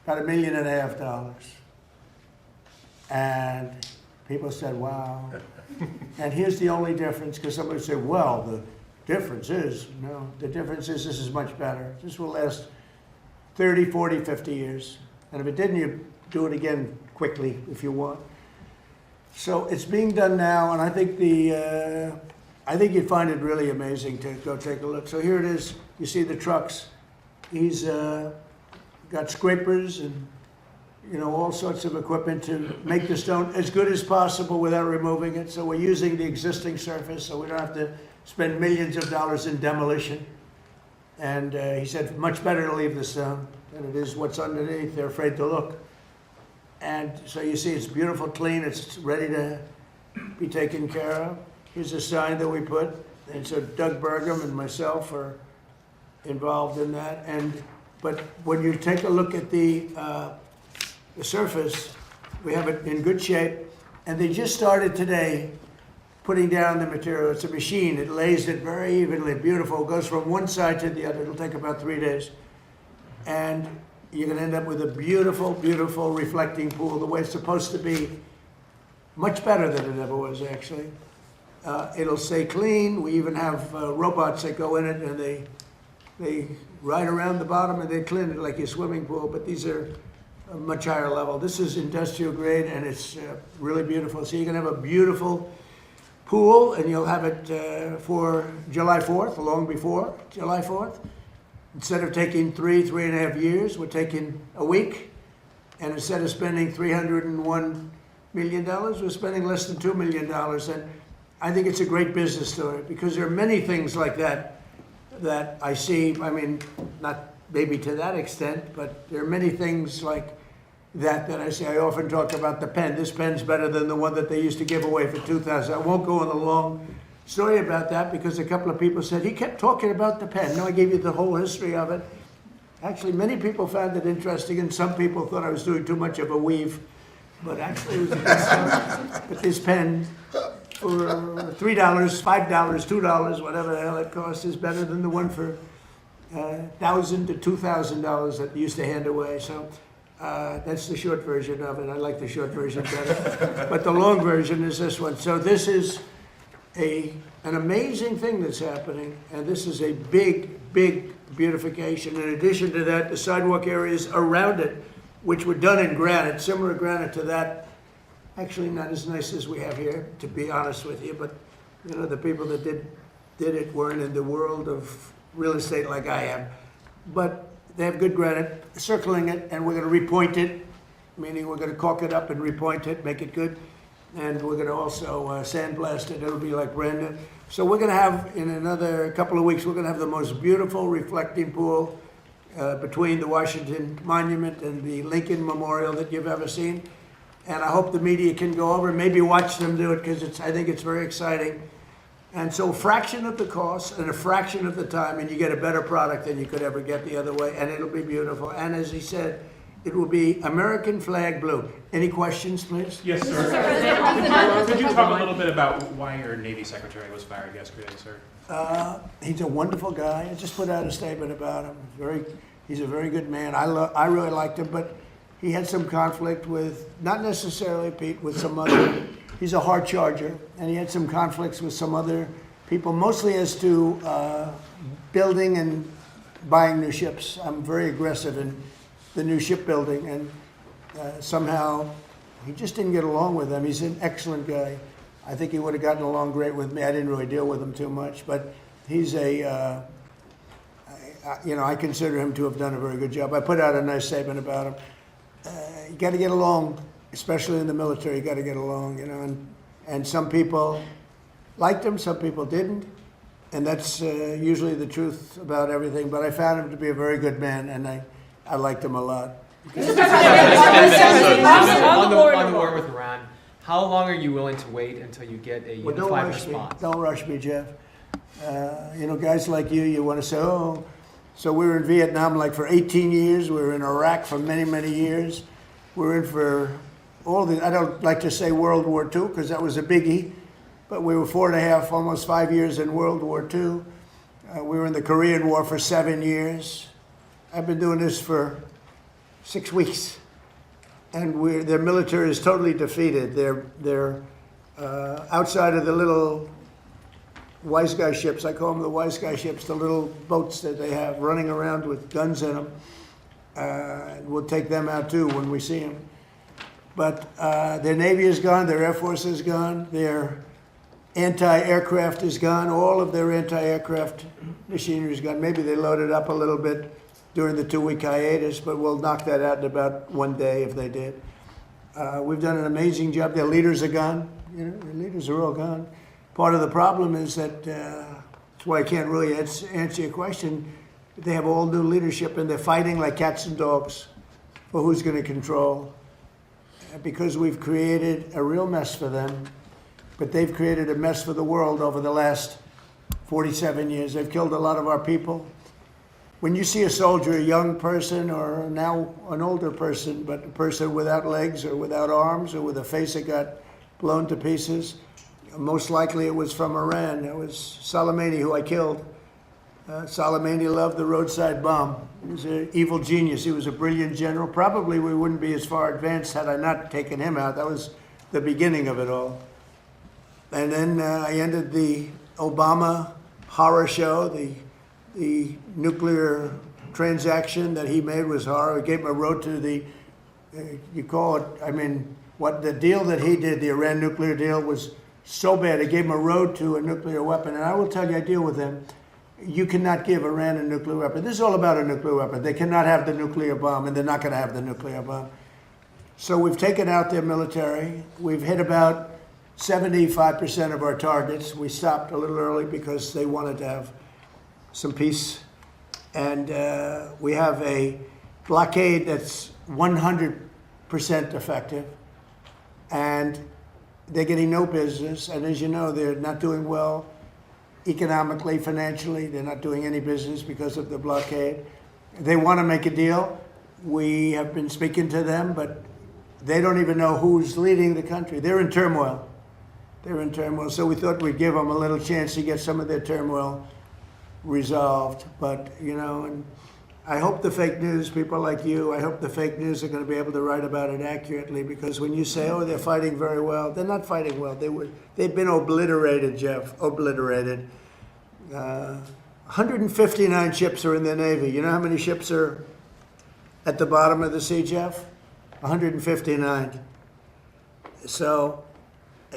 about $1.5 million. And people said, wow. And here's the only difference, because somebody said, well, the difference is, no, the difference is this is much better. This will last 30, 40, 50 years. And if it didn't, you do it again quickly if you want. So it's being done now, and I think you'd find it really amazing to go take a look. So here it is. You see the trucks He's got scrapers and, you know, all sorts of equipment to make the stone as good as possible without removing it. So we're using the existing surface, so we don't have to spend millions of dollars in demolition. And he said, much better to leave the stone than it is what's underneath. They're afraid to look. And so you see it's beautiful, clean, it's ready to be taken care of. Here's a sign that we put. And so Doug Burgum and myself are involved in that. But when you take a look at the surface, we have it in good shape. And they just started today putting down the material. It's a machine. It lays it very evenly, beautiful. It goes from one side to the other. It'll take about 3 days. And you're going to end up with a beautiful, beautiful reflecting pool, the way it's supposed to be. Much better than it ever was, actually. It'll stay clean. We even have robots that go in it, and they ride around the bottom, and they clean it like a swimming pool. But these are a much higher level. This is industrial grade, and it's really beautiful. So you're going to have a beautiful pool, and you'll have it for July 4th, long before July 4th. Instead of taking 3.5 years, we're taking a week. And instead of spending $301 million, we're spending less than $2 million. And I think it's a great business story, because there are many things like that that I see. I mean, not maybe to that extent, but there are many things like that I see. I often talk about the pen. This pen's better than the one that they used to give away for $2,000. I won't go on a long story about that, because a couple of people said, he kept talking about the pen. No, I gave you the whole history of it. Actually, many people found it interesting, and some people thought I was doing too much of a weave. But actually, it was a good story. But this pen, for $3, $5, $2, whatever the hell it costs, is better than the one for $1,000 to $2,000 that you used to hand away. So that's the short version of it. I like the short version better. But the long version is this one. So this is an amazing thing that's happening, and this is a big, big beautification. In addition to that, the sidewalk areas around it, which were done in granite, similar granite to that, actually not as nice as we have here, to be honest with you, but you know, the people that did it weren't in the world of real estate like I am. But they have good granite, circling it, and we're going to repoint it, meaning we're going to caulk it up and repoint it, make it good. And we're going to also sandblast it. It'll be like brand new. So we're going to have, in another couple of weeks, we're going to have the most beautiful reflecting pool between the Washington Monument and the Lincoln Memorial that you've ever seen. And I hope the media can go over and maybe watch them do it, because I think it's very exciting. And so a fraction of the cost and a fraction of the time, and you get a better product than you could ever get the other way, and it'll be beautiful. And as he said, it will be American flag blue. Any questions, please? Yes, sir. Could you talk a little bit about why your Navy Secretary was fired yesterday, sir? He's a wonderful guy. I just put out a statement about him. He's a very good man. I really liked him, but he had some conflict with, not necessarily Pete, with some other, he's a hard charger, and he had some conflicts with some other people, mostly as to building and buying new ships. I'm very aggressive in the new shipbuilding, and somehow he just didn't get along with them. He's an excellent guy. I think he would have gotten along great with me. I didn't really deal with him too much, but he's I consider him to have done a very good job. I put out a nice statement about him. You got to get along, especially in the military. You got to get along, you know. And some people liked him, some people didn't, and that's usually the truth about everything. But I found him to be a very good man, and I liked him a lot. On the war with Iran, how long are you willing to wait until you get a unified response? Don't rush me, Jeff. Guys like you want to say, oh. So we were in Vietnam like for 18 years. We were in Iraq for many, many years. We're in for I don't like to say World War II because that was a biggie, but we were 4.5, almost 5 years in World War II. We were in the Korean War for 7 years. I've been doing this for 6 weeks, and their military is totally defeated. They're outside of the little wise guy ships. I call them the wise guy ships, the little boats that they have running around with guns in them. We'll take them out too when we see them. But their Navy is gone, their Air Force is gone, their anti-aircraft is gone, all of their anti-aircraft machinery is gone. Maybe they loaded up a little bit during the 2-week hiatus, but we'll knock that out in about 1 day if they did. We've done an amazing job. Their leaders are gone. You know, their leaders are all gone. Part of the problem is that, that's why I can't really answer your question. They have all new leadership and they're fighting like cats and dogs for who's going to control. Because we've created a real mess for them, but they've created a mess for the world over the last 47 years. They've killed a lot of our people. When you see a soldier, a young person, or now an older person, but a person without legs or without arms or with a face that got blown to pieces, most likely it was from Iran. It was Soleimani who I killed. Soleimani loved the roadside bomb. He was an evil genius. He was a brilliant general. Probably we wouldn't be as far advanced had I not taken him out. That was the beginning of it all. And then I ended the Obama horror show. The nuclear transaction that he made was horror. I gave him a road to the, you call it, I mean, what the deal that he did, the Iran nuclear deal, was so bad. It gave him a road to a nuclear weapon. And I will tell you, I deal with him. You cannot give Iran a nuclear weapon. This is all about a nuclear weapon. They cannot have the nuclear bomb, and they're not going to have the nuclear bomb. So we've taken out their military. We've hit about 75% of our targets. We stopped a little early because they wanted to have some peace. And we have a blockade that's 100% effective. And they're getting no business. And as you know, they're not doing well economically, financially. They're not doing any business because of the blockade. They want to make a deal. We have been speaking to them, but they don't even know who's leading the country. They're in turmoil. They're in turmoil. So we thought we'd give them a little chance to get some of their turmoil resolved. But, you know, and I hope the fake news, people like you, I hope the fake news are going to be able to write about it accurately, because when you say, oh, they're fighting very well, they're not fighting well. They've been obliterated, Jeff, obliterated. 159 ships are in their Navy. You know how many ships are at the bottom of the sea, Jeff? 159. So,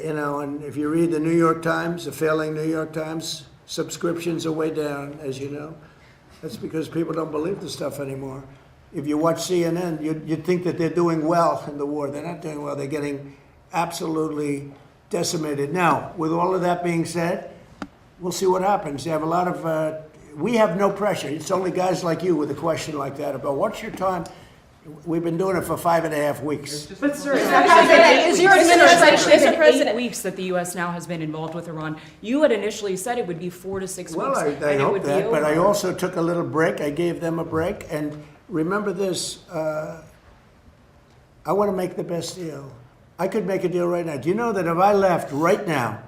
you know, and if you read the New York Times, the failing New York Times, subscriptions are way down, as you know. That's because people don't believe the stuff anymore. If you watch CNN, you'd think that they're doing well in the war. They're not doing well. They're getting absolutely decimated. Now, with all of that being said, we'll see what happens. They have a lot of, we have no pressure. It's only guys like you with a question like that about what's your time. We've been doing it for 5.5 weeks. But sir, Is your administration, Mr. President, 8 weeks that the U.S. now has been involved with Iran. You had initially said it would be 4 to 6 Well, weeks. I and it hope would that, be but I over. also took a little break. I gave them a break. And remember this, I want to make the best deal. I could make a deal right now. Do you know that if I left right now,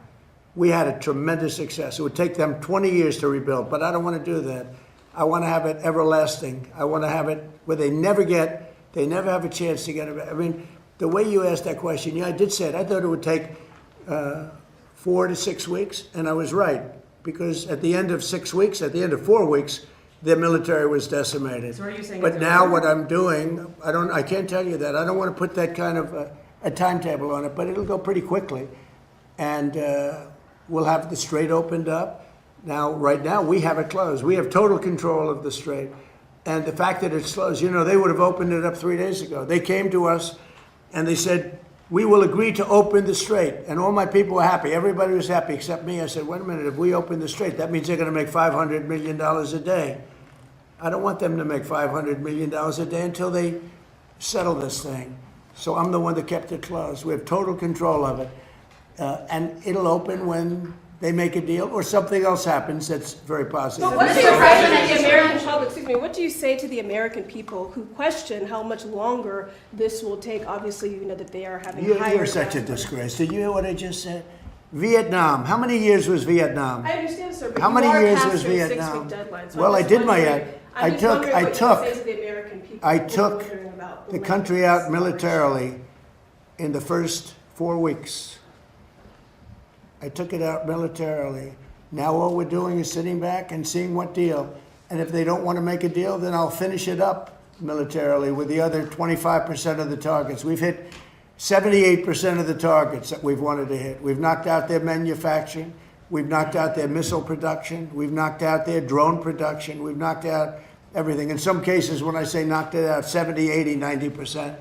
we had a tremendous success. It would take them 20 years to rebuild, but I don't want to do that. I want to have it everlasting. I want to have it where they never have a chance to get it. I mean, the way you asked that question, yeah, I did say it. I thought it would take 4 to 6 weeks, and I was right, because at the end of 6 weeks, at the end of 4 weeks, their military was decimated. So are you saying but it's now over? what I'm doing, I can't tell you that. I don't want to put that kind of a timetable on it, but it'll go pretty quickly. And we'll have the Strait opened up. Now, right now, we have it closed. We have total control of the Strait. And the fact that it's closed, you know, they would have opened it up 3 days ago. They came to us and they said, we will agree to open the Strait. And all my people were happy. Everybody was happy except me. I said, wait a minute, if we open the Strait, that means they're going to make $500 million a day. I don't want them to make $500 million a day until they settle this thing. So I'm the one that kept it closed. We have total control of it. And it'll open when they make a deal or something else happens that's very positive. But what do you say to the American public? Excuse me. What do you say to the American people who question how much longer this will take? Obviously, you know that they are having higher. You're such a disgrace. Did you hear what I just said? Vietnam. How many years was Vietnam? I understand, sir. But How you many are years past was your Vietnam? 6-week deadline, so Well, I'm I just did my wondering- end. I'm just wondering what you say to the American people I who are took wondering about the length country of out this militarily in the first 4 weeks. I took it out militarily. Now all we're doing is sitting back and seeing what deal. And if they don't want to make a deal, then I'll finish it up militarily with the other 25% of the targets. We've hit 78% of the targets that we've wanted to hit. We've knocked out their manufacturing. We've knocked out their missile production. We've knocked out their drone production. We've knocked out everything. In some cases, when I say knocked it out, 70, 80, 90%.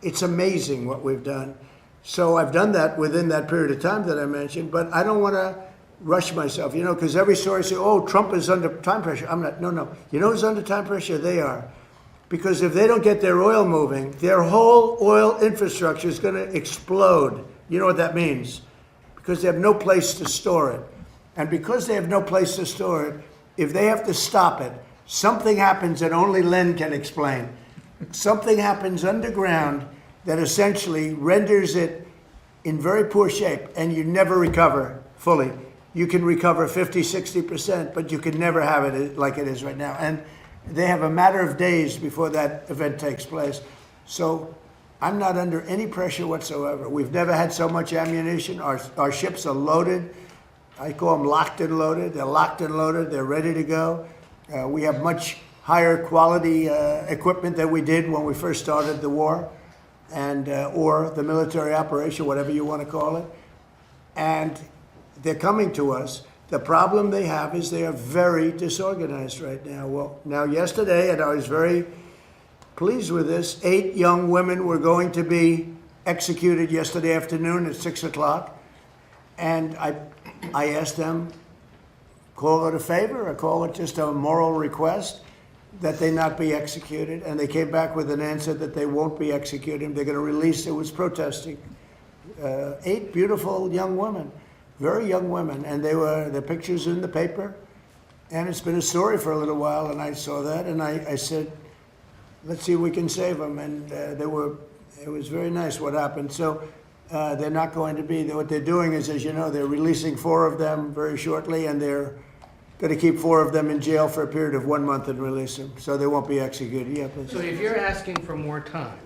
It's amazing what we've done. So I've done that within that period of time that I mentioned, but I don't want to rush myself, because every story says, oh, Trump is under time pressure. I'm not, no. You know who's under time pressure? They are. Because if they don't get their oil moving, their whole oil infrastructure is going to explode. You know what that means? Because they have no place to store it. And because they have no place to store it, if they have to stop it, something happens that only Len can explain. Something happens underground that essentially renders it in very poor shape, and you never recover fully. You can recover 50, 60%, but you can never have it like it is right now. And they have a matter of days before that event takes place. So I'm not under any pressure whatsoever. We've never had so much ammunition. Our ships are loaded. I call them locked and loaded. They're locked and loaded. They're ready to go. We have much higher quality equipment than we did when we first started the war, and or the military operation, whatever you want to call it. And they're coming to us. The problem they have is they are very disorganized right now. Well, now yesterday, and I was very pleased with this, 8 young women were going to be executed yesterday afternoon at 6 o'clock. And I asked them, call it a favor or call it just a moral request that they not be executed. And they came back with an answer that they won't be executed. They're going to release, it was protesting. 8 beautiful young women, very young women. And their pictures in the paper. And it's been a story for a little while, and I saw that. And I said, let's see if we can save them. And it was very nice what happened. So they're not going to be, what they're doing is, as you know, they're releasing 4 of them very shortly, and they're going to keep 4 of them in jail for a period of 1 month and release them. So they won't be executed. Yeah, please. So if you're asking for more time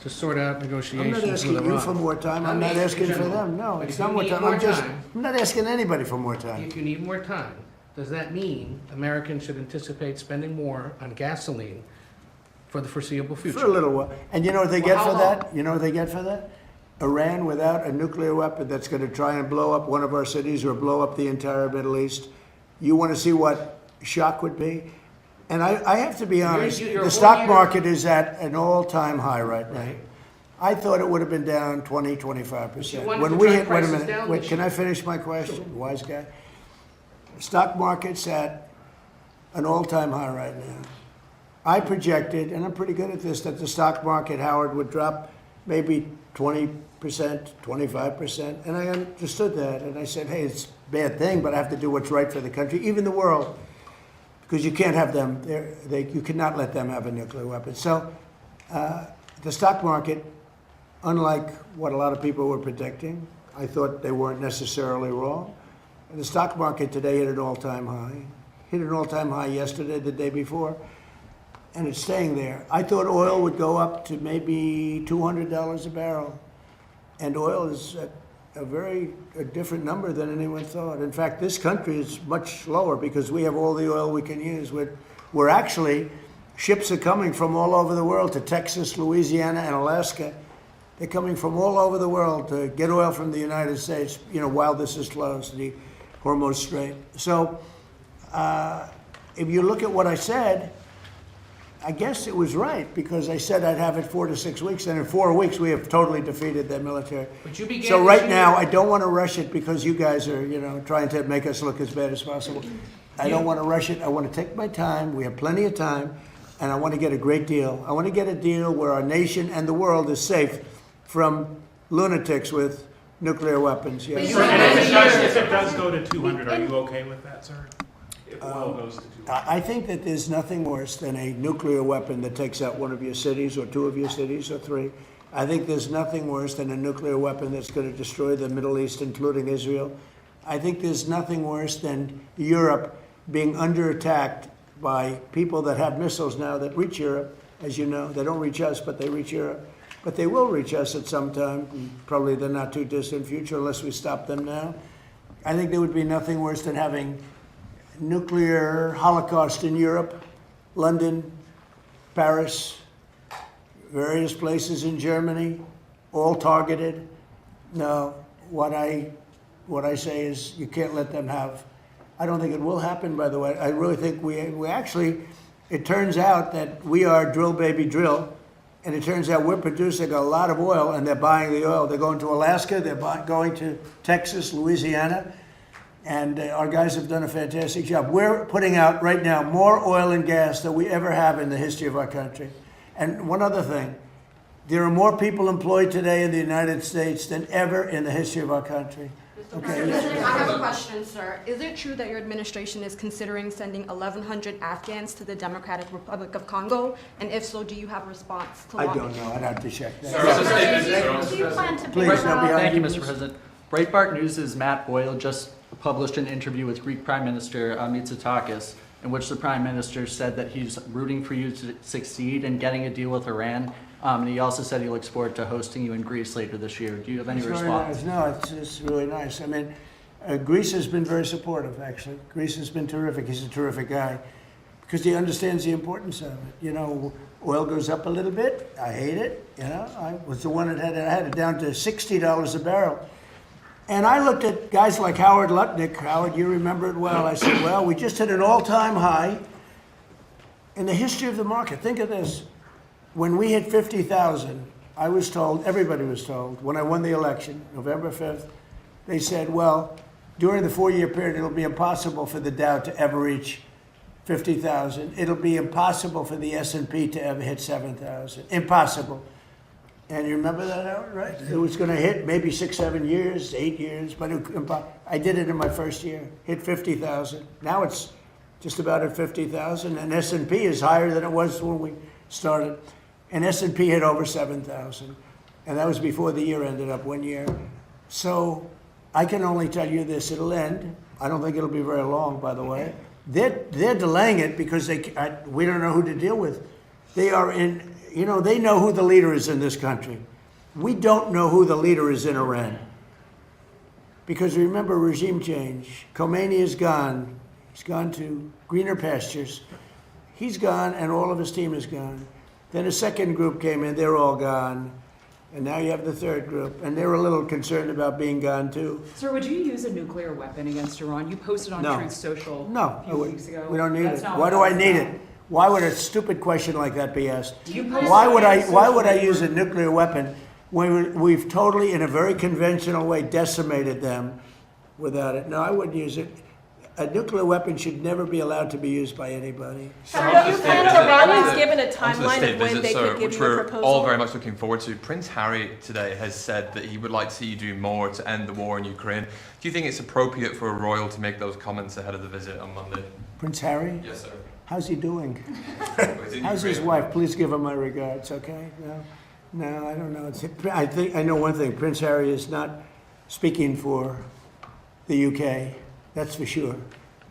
to sort out negotiations I'm not asking with you Iran, for more time. I'm not asking for them. No, But it's if not you more need time. more I'm not asking anybody for more time. if you need more time, does that mean Americans should anticipate spending more on gasoline for the foreseeable future? For a little while. And you know what they Well, get how for long? that? You know what they get for that? Iran without a nuclear weapon that's going to try and blow up one of our cities or blow up the entire Middle East. You want to see what shock would be? And I have to be honest, you're the stock market is at an all-time high right now. I thought it would have been down 20, 25%. wanted When to we drive hit, wait a prices minute, down wait, this can year. I finish my question? Wise guy. Stock market's at an all-time high right now. I projected, and I'm pretty good at this, that the stock market, Howard, would drop maybe 20%, 25%. And I understood that. And I said, hey, it's a bad thing, but I have to do what's right for the country, even the world. Because you can't have them, you cannot let them have a nuclear weapon. So the stock market, unlike what a lot of people were predicting, I thought they weren't necessarily wrong. And the stock market today hit an all-time high. Hit an all-time high yesterday, the day before, and it's staying there. I thought oil would go up to maybe $200 a barrel, and oil is at a different number than anyone thought. In fact, this country is much lower because we have all the oil we can use. We're actually, ships are coming from all over the world to Texas, Louisiana, and Alaska. They're coming from all over the world to get oil from the United States, while this is closed, the Hormuz Strait. So if you look at what I said, I guess it was right, because I said I'd have it 4 to 6 weeks, and in 4 weeks we have totally defeated their military. But you began So this right year- now, I don't want to rush it because you guys are, trying to make us look as bad as possible. I don't want to rush it. I want to take my time. We have plenty of time, and I want to get a great deal. I want to get a deal where our nation and the world is safe from lunatics with nuclear weapons. Yes. Sir, and if it does go to 200, are you okay with that, sir? If oil goes to 200? I think that there's nothing worse than a nuclear weapon that takes out one of your cities or 2 of your cities or 3. I think there's nothing worse than a nuclear weapon that's going to destroy the Middle East, including Israel. I think there's nothing worse than Europe being under attack by people that have missiles now that reach Europe. As you know, they don't reach us, but they reach Europe. But they will reach us at some time, probably the not too distant future, unless we stop them now. I think there would be nothing worse than having nuclear holocaust in Europe, London, Paris, various places in Germany, all targeted. No, what I say is you can't let them have I don't think it will happen, by the way. I really think we actually, it turns out that we are drill, baby, drill. And it turns out we're producing a lot of oil, and they're buying the oil. They're going to Alaska, they're going to Texas, Louisiana, and our guys have done a fantastic job. We're putting out right now more oil and gas than we ever have in the history of our country. And one other thing, there are more people employed today in the United States than ever in the history of our country. Okay. I have a question, sir. Is it true that your administration is considering sending 1,100 Afghans to the Democratic Republic of Congo? And if so, do you have a response to I launch? don't know. I'd have to check that. Do you plan to Please, no, Thank you, Mr. President. Breitbart News' Matt Boyle just published an interview with Greek Prime Minister Mitsotakis, in which the Prime Minister said that he's rooting for you to succeed in getting a deal with Iran. And he also said he looks forward to hosting you in Greece later this year. Do you have any response? No, it's really nice. I mean, Greece has been very supportive, actually. Greece has been terrific. He's a terrific guy because he understands the importance of it. You know, oil goes up a little bit. I hate it. You know, I was the one that had it down to $60 a barrel. And I looked at guys like Howard Lutnick. Howard, you remember it well. I said, well, we just hit an all-time high in the history of the market. Think of this. When we hit 50,000, I was told, everybody was told, when I won the election, November 5th, they said, well, during the 4-year period, it'll be impossible for the Dow to ever reach 50,000. It'll be impossible for the S&P to ever hit 7,000. Impossible. And you remember that, Howard, right? It was going to hit maybe 6, 7 years, 8 years, but I did it in my first year, hit 50,000. Now it's just about at 50,000, and S&P is higher than it was when we started. And S&P hit over 7,000, and that was before the year ended up 1 year. So I can only tell you this, it'll end. I don't think it'll be very long, by the way. They're delaying it because we don't know who to deal with. They are in, you know, they know who the leader is in this country. We don't know who the leader is in Iran. Because remember, regime change. Khomeini is gone. He's gone to greener pastures. He's gone, and all of his team is gone. Then a second group came in, they're all gone. And now you have the third group, and they're a little concerned about being gone too. Sir, would you use a nuclear weapon against Iran? You posted on Truth Social a few weeks ago. We don't need it. Why do I need it? Why would a stupid question like that be asked? Why would I use a nuclear weapon when we've totally, in a very conventional way, decimated them without it? No, I wouldn't use it. A nuclear weapon should never be allowed to be used by anybody. So do you plan to Iranians given a timeline of when they could give you a proposal? Which we're all very much looking forward to. Prince Harry today has said that he would like to see you do more to end the war in Ukraine. Do you think it's appropriate for a royal to make those comments ahead of the visit on Monday? Prince Harry? Yes, sir. How's he doing? How's his wife? Please give her my regards, okay? No, I don't know. I know one thing. Prince Harry is not speaking for the UK. That's for sure.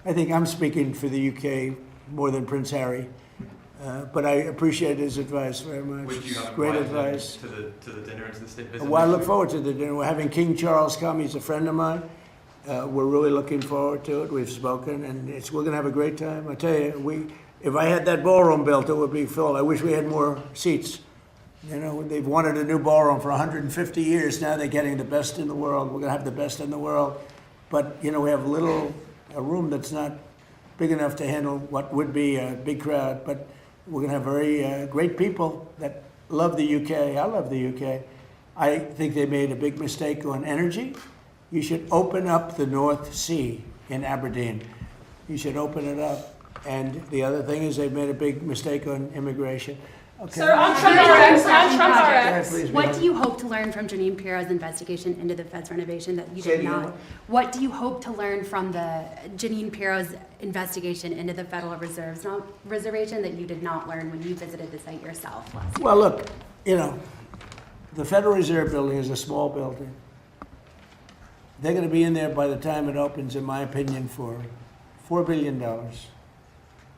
I think I'm speaking for the UK more than Prince Harry, but I appreciate his advice very much. Would you have great invited him advice. to the dinner and to the state visit? Well, I look forward to the dinner. We're having King Charles come. He's a friend of mine. We're really looking forward to it. We've spoken, and we're going to have a great time. I tell you, if I had that ballroom built, it would be filled. I wish we had more seats. You know, they've wanted a new ballroom for 150 years. Now they're getting the best in the world. We're going to have the best in the world. But, you know, we have a room that's not big enough to handle what would be a big crowd. But we're going to have very great people that love the UK. I love the UK. I think they made a big mistake on energy. You should open up the North Sea in Aberdeen. You should open it up. And the other thing is they've made a big mistake on immigration. Okay. Sir, on Trump RX. What do you hope to learn from Janine Pirro's investigation into the Fed's renovation that you did not? What do you hope to learn from the Janine Pirro's investigation into the Federal Reserve's reservation that you did not learn when you visited the site yourself last year? Well, look, you know, the Federal Reserve building is a small building. They're going to be in there by the time it opens, in my opinion, for $4 billion.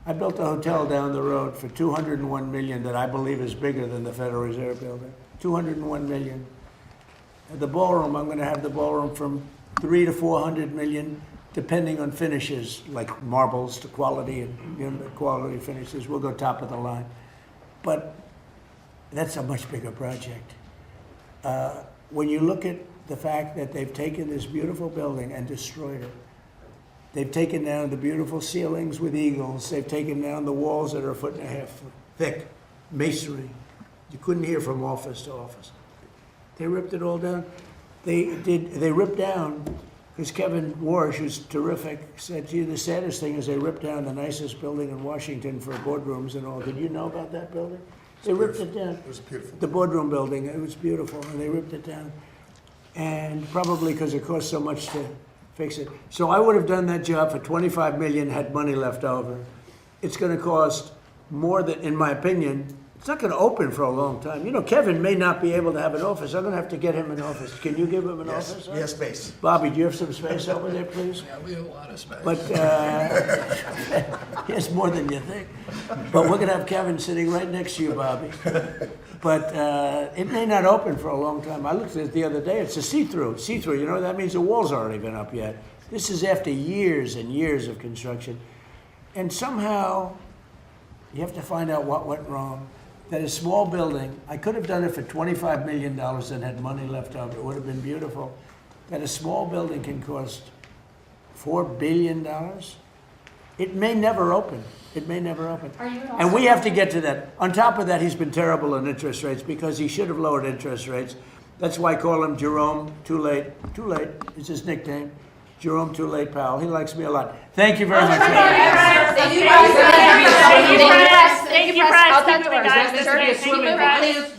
I built a hotel down the road for $201 million that I believe is bigger than the Federal Reserve building. $201 million. The ballroom, I'm going to have the ballroom from $300 to $400 million, depending on finishes, like marbles to quality and quality finishes. We'll go top of the line. But that's a much bigger project. When you look at the fact that they've taken this beautiful building and destroyed it, They've taken down the beautiful ceilings with eagles. They've taken down the walls that are 1.5 feet thick, masonry. You couldn't hear from office to office. They ripped it all down. They ripped down, because Kevin Warsh, who's terrific, said, gee, the saddest thing is they ripped down the nicest building in Washington for boardrooms and all. Did you know about that building? They ripped it down. It was beautiful. The boardroom building, it was beautiful, and they ripped it down. And probably because it cost so much to fix it. So I would have done that job for $25 million, had money left over. It's going to cost more than, in my opinion, it's not going to open for a long time. You know, Kevin may not be able to have an office. I'm going to have to get him an office. Can you give him an office? He has space. Bobby, do you have some space over there, please? Yeah, we have a lot of space. But he has more than you think. But we're going to have Kevin sitting right next to you, Bobby. But it may not open for a long time. I looked at it the other day. It's a see-through. See-through, you know, that means the walls aren't even up yet. This is after years and years of construction. And somehow, you have to find out what went wrong. That a small building, I could have done it for $25 million and had money left over. It would have been beautiful. That a small building can cost $4 billion. It may never open. It may never open. And we have to get to that. On top of that, he's been terrible on interest rates because he should have lowered interest rates. That's why I call him Jerome Too Late. Too Late is his nickname. Jerome Too Late Powell. He likes me a lot. Thank you very much. Thank you, Press. Out that door.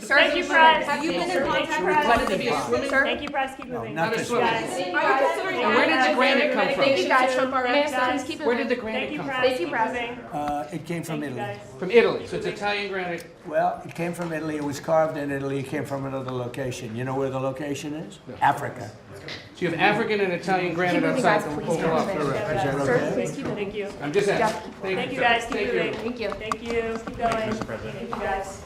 Thank you, Press. Have you been in contact with Press? Thank you, Press. Keep moving. Not this way. Where did the granite come from? Thank you, guys. Please keep it Where did the moving. granite come from? Thank you, Press. It came from Italy. From Italy, so it's Italian granite. Well, it came from Italy. It was carved in Italy. It came from another location. You know where the location is? Africa. So you have African and Italian granite outside the whole off the road. Okay? Please keep moving. Thank you. I'm just asking. Thank you, guys. Keep Thank you. moving. Thank you. Thank you. Keep going. Thank you, guys.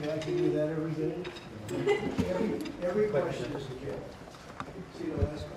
I can do that every day. Every question is a kid. See the last question?